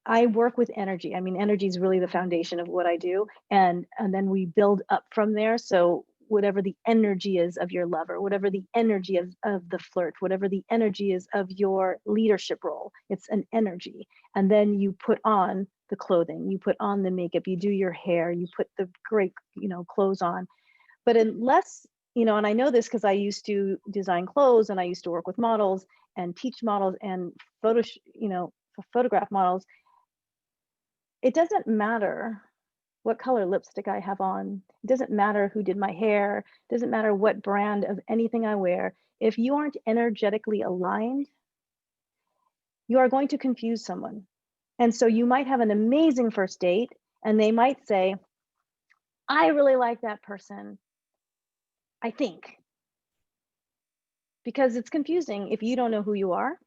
I work with energy. I mean, energy is really the foundation of what I do, and then we build up from there. So whatever the energy is of your lover, whatever the energy of the flirt, whatever the energy is of your leadership role, it's an energy. And then you put on the clothing, you put on the makeup, you do your hair, you put the great, clothes on. But unless, and I know this because I used to design clothes and I used to work with models and teach models and photograph models. It doesn't matter what color lipstick I have on. It doesn't matter who did my hair. It doesn't matter what brand of anything I wear. If you aren't energetically aligned, you are going to confuse someone. And so you might have an amazing first date and they might say, I really like that person, I think. Because it's confusing if you don't know who you are.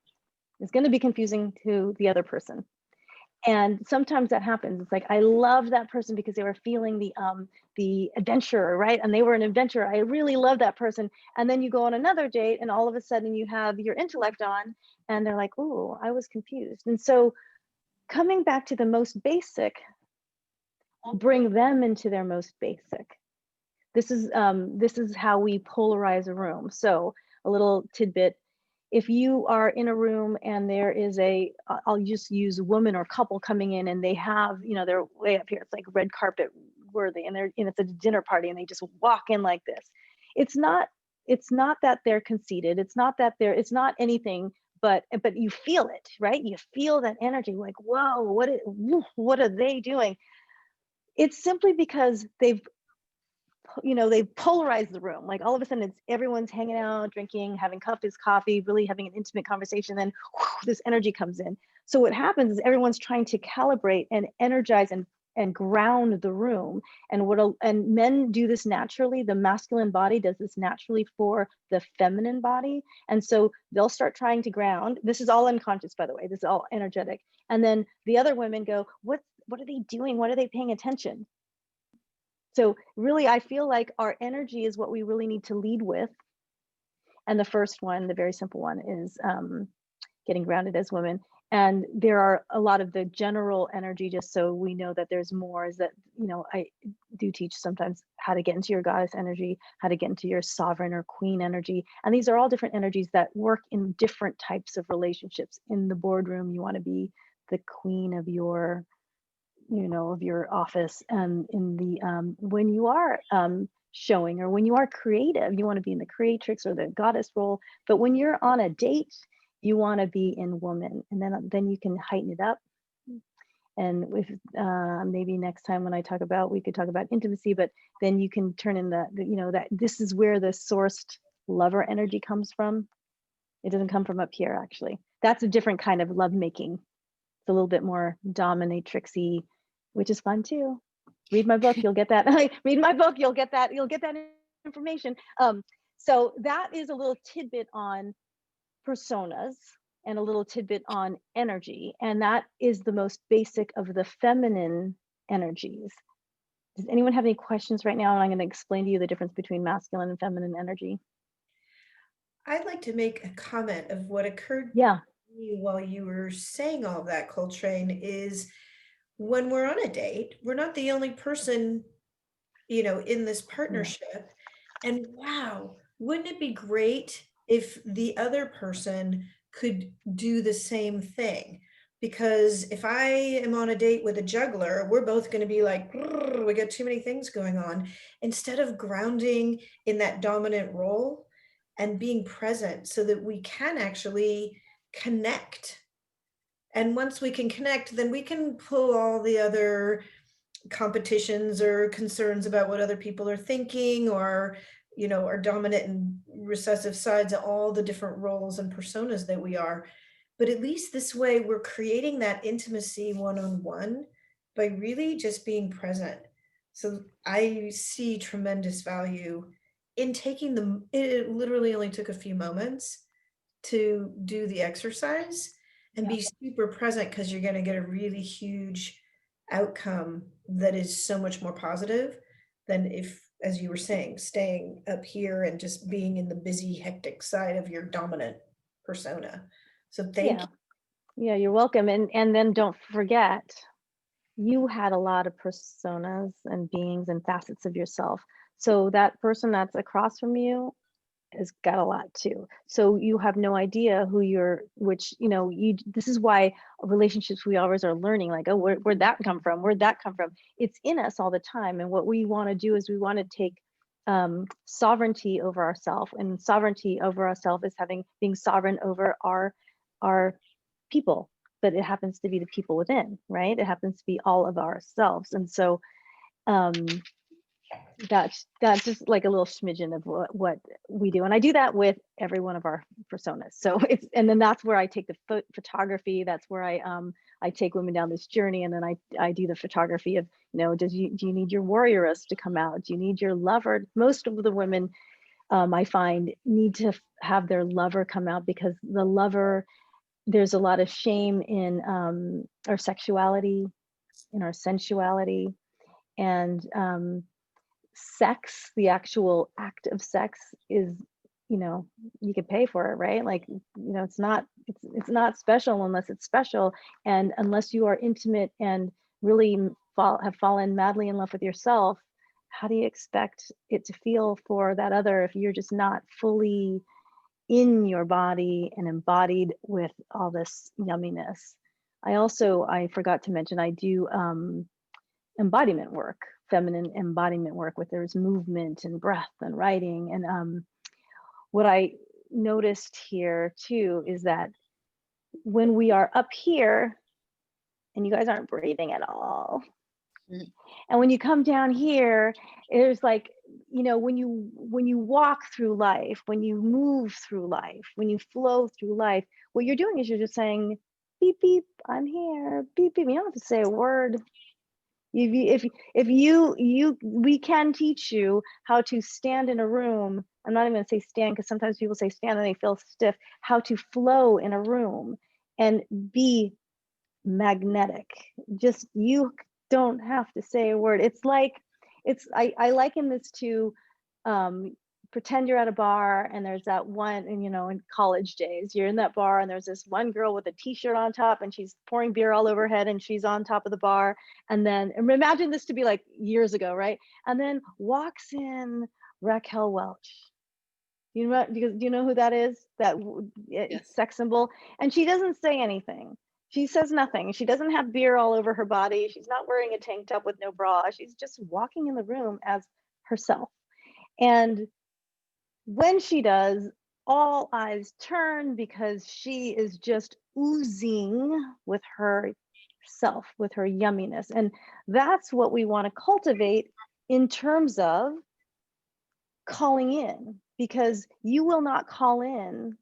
It's going to be confusing to the other person. And sometimes that happens. It's like, I love that person because they were feeling the adventurer, right? And they were an adventurer. I really love that person. And then you go on another date and all of a sudden you have your intellect on and they're like, oh, I was confused. And so coming back to the most basic, will bring them into their most basic. This is how we polarize a room. So a little tidbit. If you are in a room and there is I'll just use a woman or couple coming in and they have, they're way up here, it's like red carpet worthy and it's a dinner party and they just walk in like this. It's not that they're conceited. It's not anything, but you feel it, right? You feel that energy like, whoa, what are they doing? It's simply because they've polarized the room. Like all of a sudden everyone's hanging out, drinking, having coffee, really having an intimate conversation. Then this energy comes in. So what happens is everyone's trying to calibrate and energize and ground the room. And men do this naturally. The masculine body does this naturally for the feminine body. And so they'll start trying to ground. This is all unconscious, by the way. This is all energetic. And then the other women go, what are they doing? What are they paying attention? So really, I feel like our energy is what we really need to lead with. And the first one, the very simple one, is getting grounded as women. And there are a lot of the general energy, just so we know that there's more, is that, I do teach sometimes how to get into your goddess energy, how to get into your sovereign or queen energy. And these are all different energies that work in different types of relationships. In the boardroom, you want to be the queen of your of your office, and in the when you are showing or when you are creative, you want to be in the creatrix or the goddess role. But when you're on a date, you want to be in woman, and then you can heighten it up. And if maybe next time when we could talk about intimacy, but then you can turn in that this is where the sourced lover energy comes from. It doesn't come from up here, actually. That's a different kind of love making. It's a little bit more dominatrixy, which is fun too. Read my book, you'll get that. Read my book, you'll get that information. So that is a little tidbit on personas and a little tidbit on energy. And that is the most basic of the feminine energies. Does anyone have any questions right now? And I'm going to explain to you the difference between masculine and feminine energy. I'd like to make a comment of what occurred Yeah. to me while you were saying all that, Coltrane, is when we're on a date, we're not the only person, in this partnership. And wow, wouldn't it be great if the other person could do the same thing? Because if I am on a date with a juggler, we're both going to be like, we got too many things going on. Instead of grounding in that dominant role and being present so that we can actually connect. And once we can connect, then we can pull all the other competitions or concerns about what other people are thinking, or our dominant and recessive sides, all the different roles and personas that we are. But at least this way we're creating that intimacy one-on-one by really just being present. So I see tremendous value in taking it literally only took a few moments to do the exercise and be super present because you're going to get a really huge outcome that is so much more positive than if, as you were saying, staying up here and just being in the busy, hectic side of your dominant persona. So thank you. Yeah, you're welcome. And then don't forget, you had a lot of personas and beings and facets of yourself. So that person that's across from you has got a lot too. So you have no idea who you're, which, this is why relationships, we always are learning, like, oh, where'd that come from? Where'd that come from? It's in us all the time. And what we want to do is we want to take sovereignty over ourselves, and sovereignty over ourselves is being sovereign over our people, but it happens to be the people within, right? It happens to be all of ourselves. And so that's just like a little smidgen of what we do. And I do that with every one of our personas. So and then that's where I take the photography. That's where I take women down this journey. And then I do the photography of, do you need your warrioress to come out? Do you need your lover? Most of the women I find need to have their lover come out, because the lover, there's a lot of shame in our sexuality, in our sensuality, and sex, the actual act of sex is, you could pay for it, right? Like, it's not special unless it's special. And unless you are intimate and really have fallen madly in love with yourself, how do you expect it to feel for that other if you're just not fully in your body and embodied with all this yumminess? I forgot to mention, I do embodiment work, feminine embodiment work, with there's movement and breath and writing. And what I noticed here too is that when we are up here and you guys aren't breathing at all, and when you come down here, it's like, when you walk through life, when you move through life, when you flow through life, what you're doing is you're just saying, beep, beep, I'm here, beep, beep. You don't have to say a word. We can teach you how to stand in a room. I'm not even going to say stand, because sometimes people say stand and they feel stiff. How to flow in a room and be magnetic. Just, you don't have to say a word. I liken this to pretend you're at a bar and there's that one, and in college days, you're in that bar and there's this one girl with a t-shirt on top and she's pouring beer all over her head and she's on top of the bar. And imagine this to be like years ago, right? And then walks in Raquel Welch. Do you know who that is? That Yes. sex symbol. And she doesn't say anything. She says nothing. She doesn't have beer all over her body. She's not wearing a tank top with no bra. She's just walking in the room as herself. And when she does, all eyes turn, because she is just oozing with herself, with her yumminess. And that's what we want to cultivate in terms of calling in, because you will not call in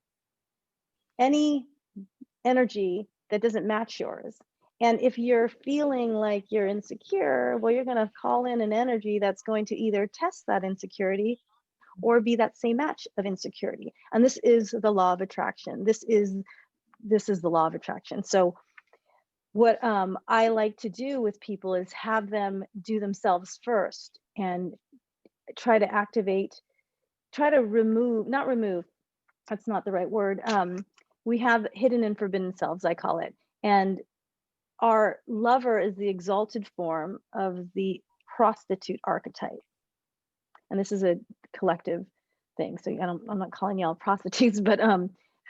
any energy that doesn't match yours. And if you're feeling like you're insecure, well, you're going to call in an energy that's going to either test that insecurity or be that same match of insecurity. And this is the law of attraction. This is the law of attraction. So what I like to do with people is have them do themselves first and try to remove, not remove, that's not the right word. We have hidden and forbidden selves, I call it. And our lover is the exalted form of the prostitute archetype. And this is a collective thing. So I'm not calling y'all prostitutes, but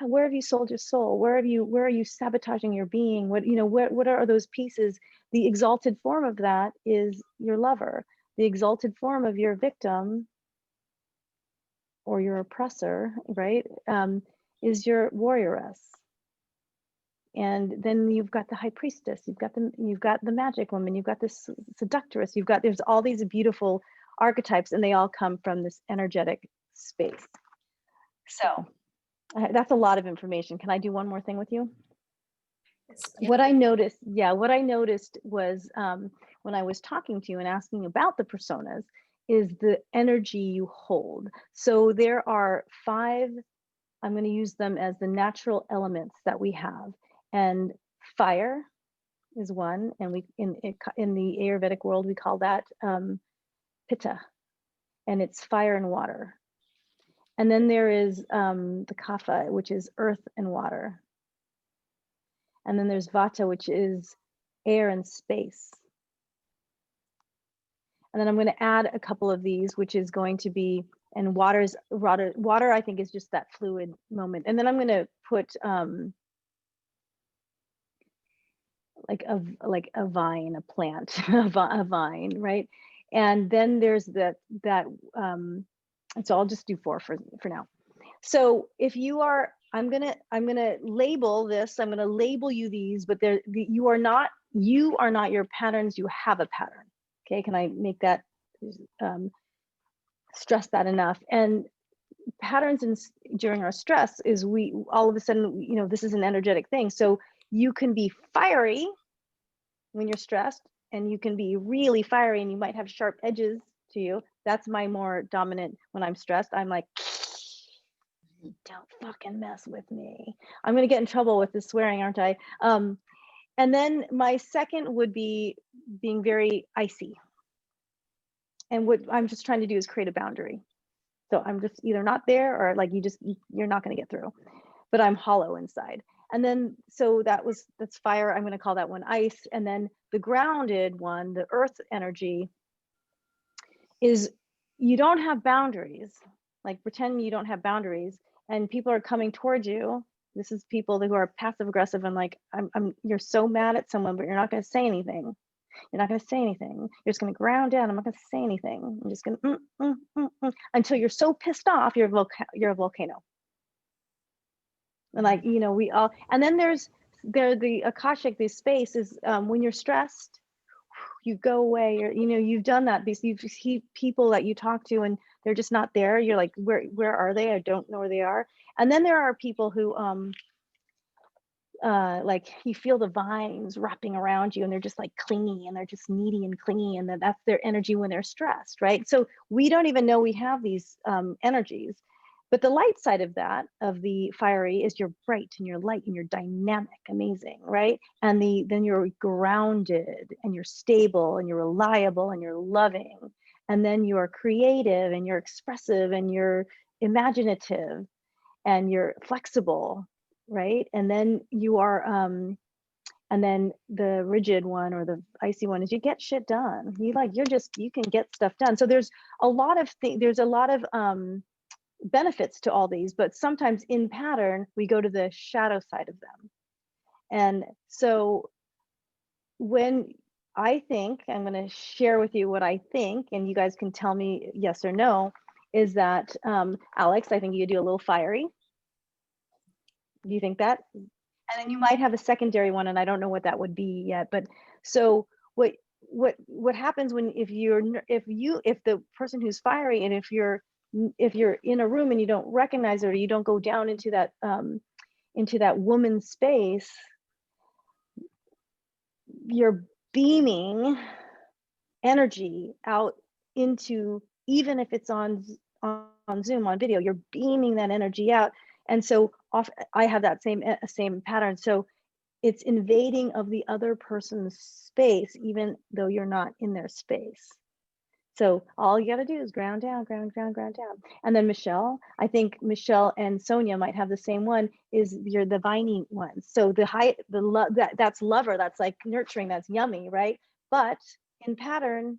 where have you sold your soul? Where are you sabotaging your being? What are those pieces? The exalted form of that is your lover. The exalted form of your victim or your oppressor, right, is your warrioress. And then you've got the high priestess, you've got the magic woman, you've got this seductress, there's all these beautiful archetypes, and they all come from this energetic space. So that's a lot of information. Can I do one more thing with you? What I noticed, what I noticed was when I was talking to you and asking about the personas is the energy you hold. So there are 5, I'm going to use them as the natural elements that we have. And fire is one, and we in the Ayurvedic world we call that pitta, and it's fire and water. And then there is the kapha, which is earth and water. And then there's vata, which is air and space. And then I'm going to add a couple of these, which is going to be, and water, I think is just that fluid moment. And then I'm going to put like a vine, a plant, a vine, right? And then there's that and so I'll just do 4 for now. So if you are, I'm gonna label this. I'm gonna label you these, but you are not your patterns. You have a pattern. Okay, can I make that stress that enough? And patterns during our stress is we all of a sudden, you know, this is an energetic thing. So you can be fiery when you're stressed, and you can be really fiery, and you might have sharp edges to you. That's my more dominant. When I'm stressed, I'm like, don't fucking mess with me. I'm gonna get in trouble with this swearing, aren't I? And then my second would be being very icy. And what I'm just trying to do is create a boundary. So I'm just either not there, or like you're not gonna get through, but I'm hollow inside. And then, so that's fire. I'm gonna call that one ice. And then the grounded one, the earth energy, is you don't have boundaries. Like pretend you don't have boundaries, and people are coming towards you. This is people who are passive aggressive, and like, you're so mad at someone, but you're not going to say anything. You're not going to say anything. You're just going to ground down. I'm not going to say anything. I'm just going to until you're so pissed off, you're a volcano. And like, you know, we all. And then there's the akashic. This space is when you're stressed, you go away, or you know, you've done that because you see people that you talk to and they're just not there. You're like, where are they? I don't know where they are. And then there are people who like you feel the vines wrapping around you, and they're just like clingy, and they're just needy and clingy, and that's their energy when they're stressed, right? So we don't even know we have these energies. But the light side of that, of the fiery, is you're bright and you're light and you're dynamic, amazing, right? And then you're grounded and you're stable and you're reliable and you're loving. And then you're creative and you're expressive and you're imaginative and you're flexible, right? And then you are, and then the rigid one or the icy one is you get shit done. You can get stuff done. So there's a lot of benefits to all these, but sometimes in pattern we go to the shadow side of them. And so when I think, I'm going to share with you what I think, and you guys can tell me yes or no, is that Alex, I think you do a little fiery. Do you think that? And then you might have a secondary one, and I don't know what that would be yet. But so what happens when if the person who's fiery, and if you're in a room and you don't recognize it, or you don't go down into that woman space, you're beaming energy out into, even if it's on Zoom, on video, you're beaming that energy out. And so I have that same pattern. So it's invading of the other person's space, even though you're not in their space. So all you got to do is ground down, ground down. And then Michelle, I think Michelle and Sonia might have the same one, is you're the viney one. So that's lover, that's like nurturing, that's yummy, right? But in pattern,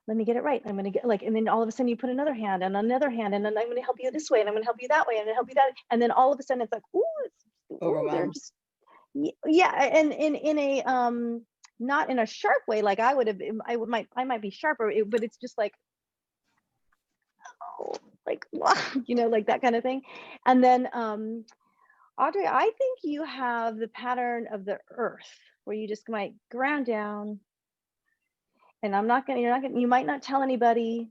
let me get it right. I'm going to get like, and then all of a sudden you put another hand and another hand, and then I'm going to help you this way, and I'm going to help you that way, and I'm going to help you that. And then all of a sudden it's like, they're just, yeah. And in a, not in a sharp way, like I might be sharper, but it's just like, oh, like, you know, like that kind of thing. And then Audrey, I think you have the pattern of the earth, where you just might ground down, and you might not tell anybody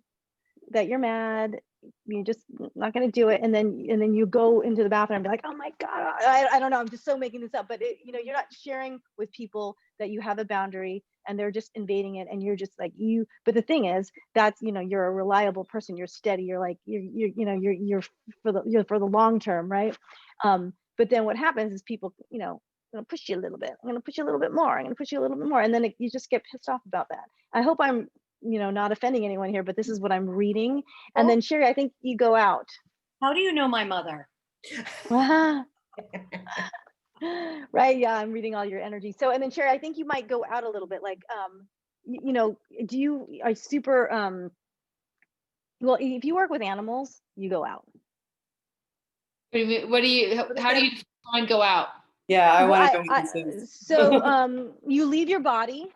that you're mad. you're just not going to do it. And then you go into the bathroom and be like, oh my God, I don't know. I'm just so making this up, but you're not sharing with people that you have a boundary and they're just invading it. And you're just like but the thing is that's, you're a reliable person. You're steady. You're like, you're for the long term. Right. But then what happens is people, I'm going to push you a little bit. I'm going to push you a little bit more. I'm going to push you a little bit more. And then you just get pissed off about that. I hope I'm, not offending anyone here, but this is what I'm reading. And then Sherry, I think you go out. How do you know my mother? Right. Yeah. I'm reading all your energy. So, and then Sherry, I think you might go out a little bit, like, do you are super, well, if you work with animals, you go out. How do you define go out? Yeah, I Well, want to go. So you leave your body.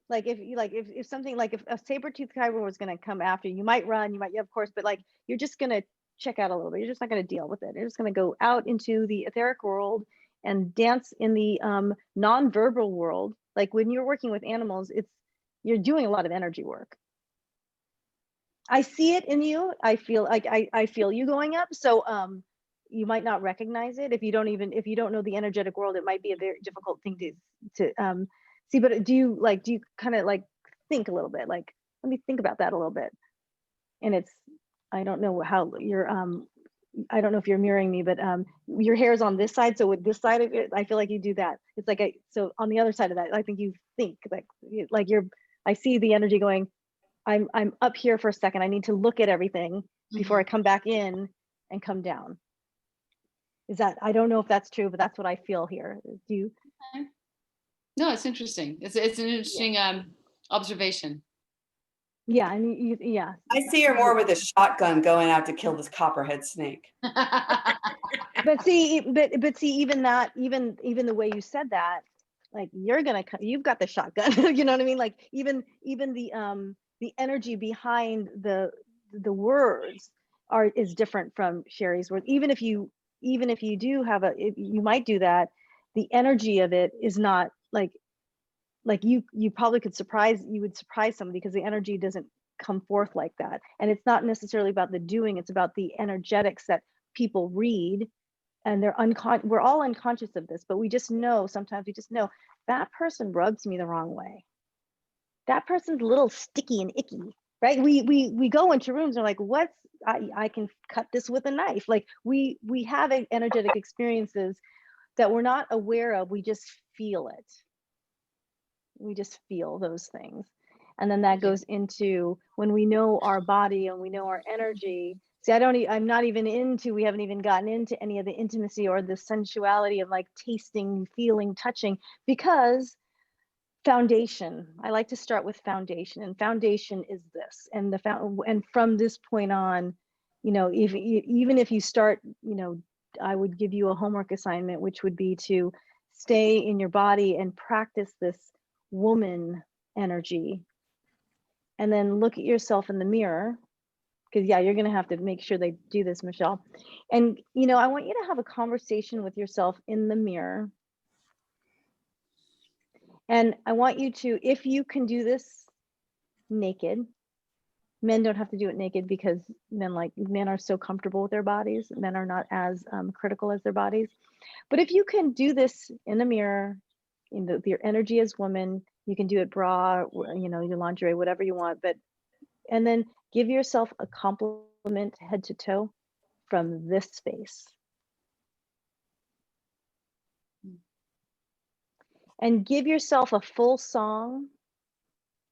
Like if something, like if a saber-toothed tiger was going to come after you, you might run, yeah, of course, but like you're just going to check out a little bit. You're just not going to deal with it. You're just going to go out into the etheric world and dance in the non-verbal world. Like when you're working with animals, you're doing a lot of energy work. I see it in you. I feel like I feel you going up. So you might not recognize it if you don't know the energetic world. It might be a very difficult thing to see. But do you kind of like think a little bit, like, let me think about that a little bit? And I don't know how you're I don't know if you're mirroring me, but your hair's on this side. So with this side of it, I feel like you do that. It's like so on the other side of that, I think you think I see the energy going, I'm up here for a second. I need to look at everything before I come back in and come down. I don't know if that's true, but that's what I feel here. Do you? No, it's interesting. It's an interesting observation. Yeah, and yeah. I see her more with a shotgun going out to kill this copperhead snake. But see, even that, even the way you said that, like you've got the shotgun. You know what I mean? Like even the energy behind the words is different from Sherry's words. Even if you do have you might do that, the energy of it is not like you probably would surprise somebody, because the energy doesn't come forth like that. And it's not necessarily about the doing, it's about the energetics that people read, and we're all unconscious of this, but we just know, sometimes we just know that person rubs me the wrong way. That person's a little sticky and icky, right? We go into rooms and we're like, I can cut this with a knife. Like we have energetic experiences that we're not aware of. We just feel it. We just feel those things. And then that goes into when we know our body and we know our energy. See, I'm not even we haven't even gotten into any of the intimacy or the sensuality of like tasting, feeling, touching, because foundation. I like to start with foundation, and foundation is this. And and from this point on, even if you start, I would give you a homework assignment, which would be to stay in your body and practice this woman energy, and then look at yourself in the mirror, because you're going to have to make sure they do this, Michelle. And I want you to have a conversation with yourself in the mirror, and I want you to, if you can do this naked. Men don't have to do it naked, because men are so comfortable with their bodies. Men are not as critical as their bodies. But if you can do this in the mirror, your energy as woman, you can do it bra, your lingerie, whatever you want, and then give yourself a compliment head to toe from this space. And give yourself a full song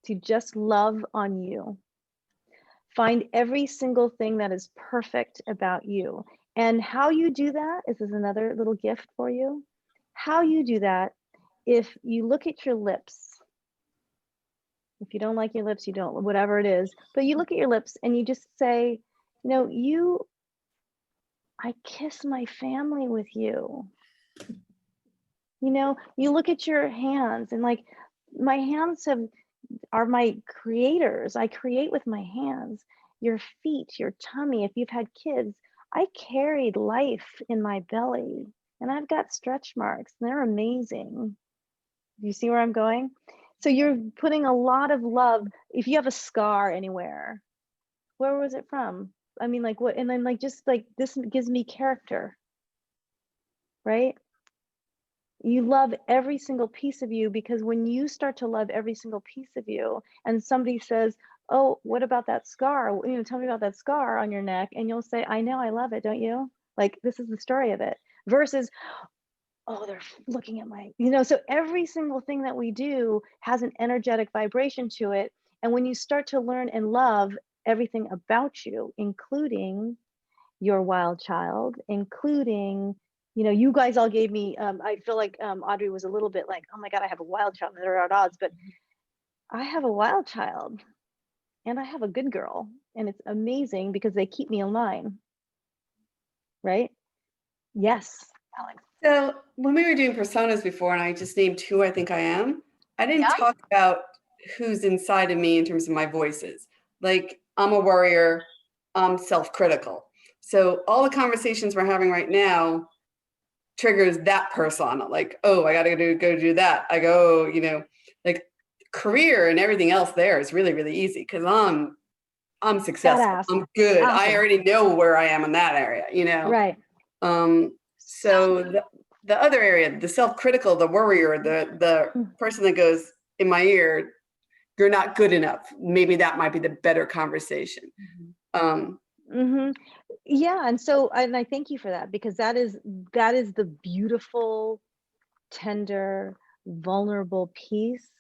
to just love on you. Find every single thing that is perfect about you. And how you do that, this is another little gift for you. How you do that, if you look at your lips, if you don't like your lips, you don't, whatever it is, but you look at your lips and you just say, I kiss my family with you. You look at your hands and like, my hands are my creators. I create with my hands. Your feet, your tummy, if you've had kids, I carried life in my belly, and I've got stretch marks. They're amazing. You see where I'm going? So you're putting a lot of love. If you have a scar anywhere, where was it from? I mean, like what, and then like, just like, this gives me character, right? You love every single piece of you, because when you start to love every single piece of you and somebody says, oh, what about that scar? You know, tell me about that scar on your neck. And you'll say, I know, I love it. Don't you? Like, this is the story of it, versus, oh, they're looking at my, you know, so every single thing that we do has an energetic vibration to it. And when you start to learn and love everything about you, including your wild child, including, you know, you guys all gave me, I feel like Audrey was a little bit like, oh my God, I have a wild child, they're at odds, but I have a wild child and I have a good girl, and it's amazing because they keep me in line, right? Yes, Alex. So when we were doing personas before, and I just named who I think I am, I didn't Yeah. talk about who's inside of me in terms of my voices. Like, I'm a worrier, I'm self-critical. So all the conversations we're having right now triggers that persona. Like, oh, I gotta go do that. I go, you know, like career and everything else there is really, really easy because I'm successful. Badass. I'm good. I Awesome. already know where I am in that area, you know? Right. So the other area, the self-critical, the worrier, the person that goes in my ear, you're not good enough. Maybe that might be the better conversation. Yeah, and so, and I thank you for that, because that is the beautiful, tender, vulnerable piece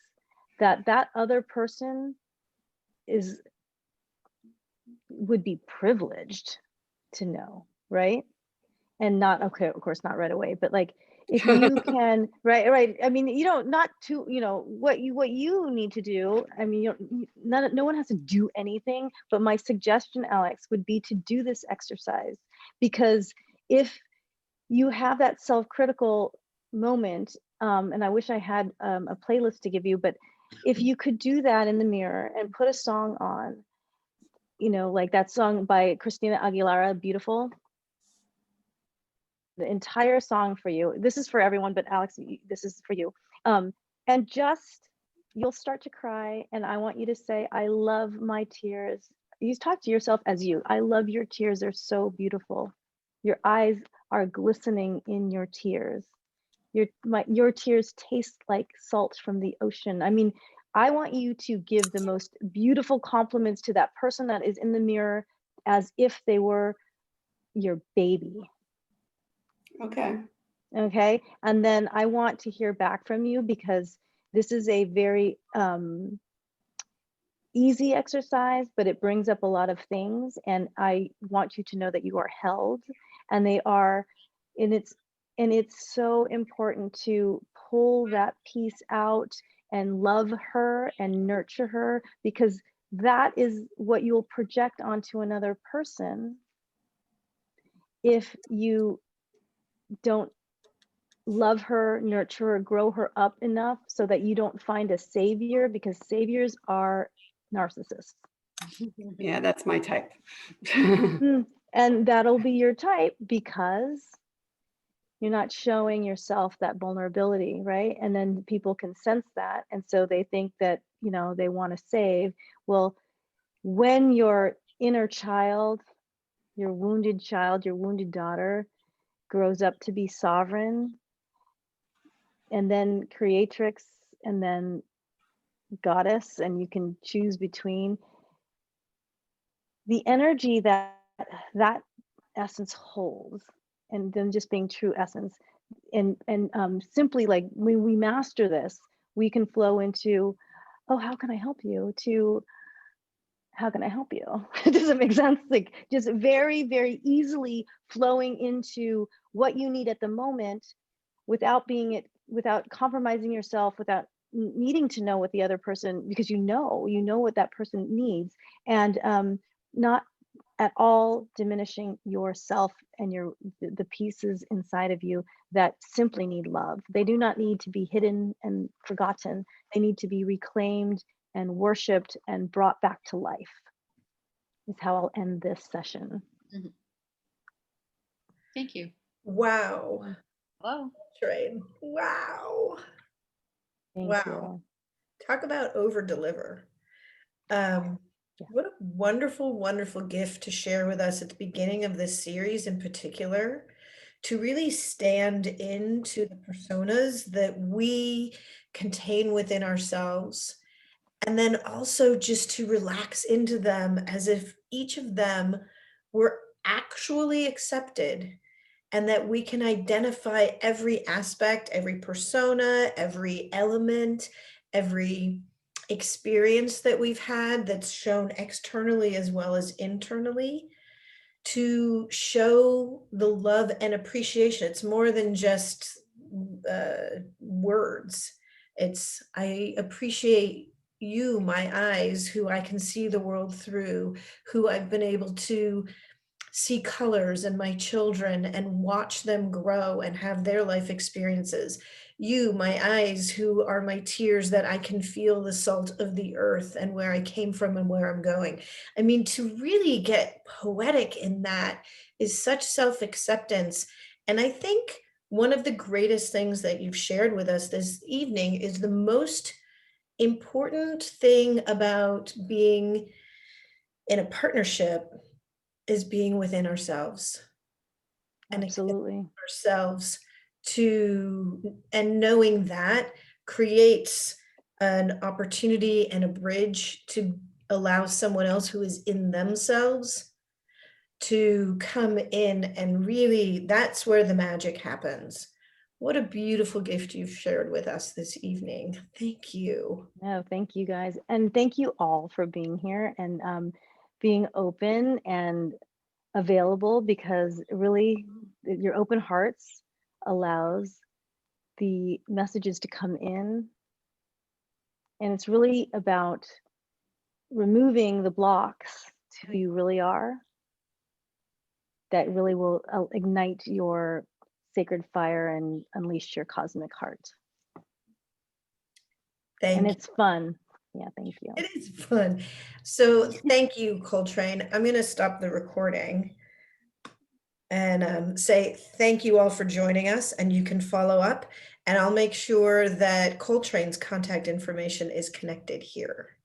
that other person would be privileged to know, right? And not, okay, of course, not right away, but like, if you can, right. I mean, you don't, not to, you know, what you need to do. I mean, no one has to do anything, but my suggestion, Alex, would be to do this exercise, because if you have that self-critical moment, and I wish I had a playlist to give you, but if you could do that in the mirror and put a song on, you know, like that song by Christina Aguilera, Beautiful, the entire song for you. This is for everyone, but Alex, this is for you. And just, you'll start to cry, and I want you to say, I love my tears. You talk to yourself as you. I love your tears. They're so beautiful. Your eyes are glistening in your tears. Your tears taste like salt from the ocean. I mean, I want you to give the most beautiful compliments to that person that is in the mirror, as if they were your baby. Okay. Okay. And then I want to hear back from you, because this is a very easy exercise, but it brings up a lot of things. And I want you to know that you are held, and they are, and it's so important to pull that piece out and love her and nurture her, because that is what you'll project onto another person if you don't love her, nurture her, grow her up enough so that you don't find a savior, because saviors are narcissists. Yeah, that's my type. And that'll be your type, because you're not showing yourself that vulnerability, right? And then people can sense that. And so they think that, you know, they want to save. Well, when your inner child, your wounded daughter grows up to be sovereign, and then creatrix, and then goddess, and you can choose between, the energy that essence holds, and then just being true essence, and simply, like, when we master this, we can flow into, oh, how can I help you, to how can I help you? Does it make sense? Like, just very, very easily flowing into what you need at the moment, without compromising yourself, without needing to know what the other person, because you know what that person needs, and not at all diminishing yourself and the pieces inside of you that simply need love. They do not need to be hidden and forgotten. They need to be reclaimed and worshiped and brought back to life, is how I'll end this session. Thank you. Wow. Hello. Trade. Wow. Thank Wow. you. Talk about over deliver. What a wonderful, wonderful gift to share with us at the beginning of this series in particular, to really stand into the personas that we contain within ourselves. And then also just to relax into them as if each of them were actually accepted, and that we can identify every aspect, every persona, every element, every experience that we've had that's shown externally as well as internally, to show the love and appreciation. It's more than just words. It's, I appreciate you, my eyes, who I can see the world through, who I've been able to see colors in my children and watch them grow and have their life experiences. You, my eyes, who are my tears, that I can feel the salt of the earth and where I came from and where I'm going. I mean, to really get poetic in that is such self-acceptance. And I think one of the greatest things that you've shared with us this evening is the most important thing about being in a partnership is being within ourselves and accepting Absolutely. ourselves, to, and knowing that creates an opportunity and a bridge to allow someone else who is in themselves to come in, and really that's where the magic happens. What a beautiful gift you've shared with us this evening. Thank you. No, thank you guys. And thank you all for being here and being open and available, because really your open hearts allows the messages to come in. And it's really about removing the blocks to who you really are that really will ignite your sacred fire and unleash your cosmic heart. Thank And you. it's fun. Yeah, thank you. It is fun. So thank you, Coltrane. I'm going to stop the recording and say thank you all for joining us, and you can follow up, and I'll make sure that Coltrane's contact information is connected here.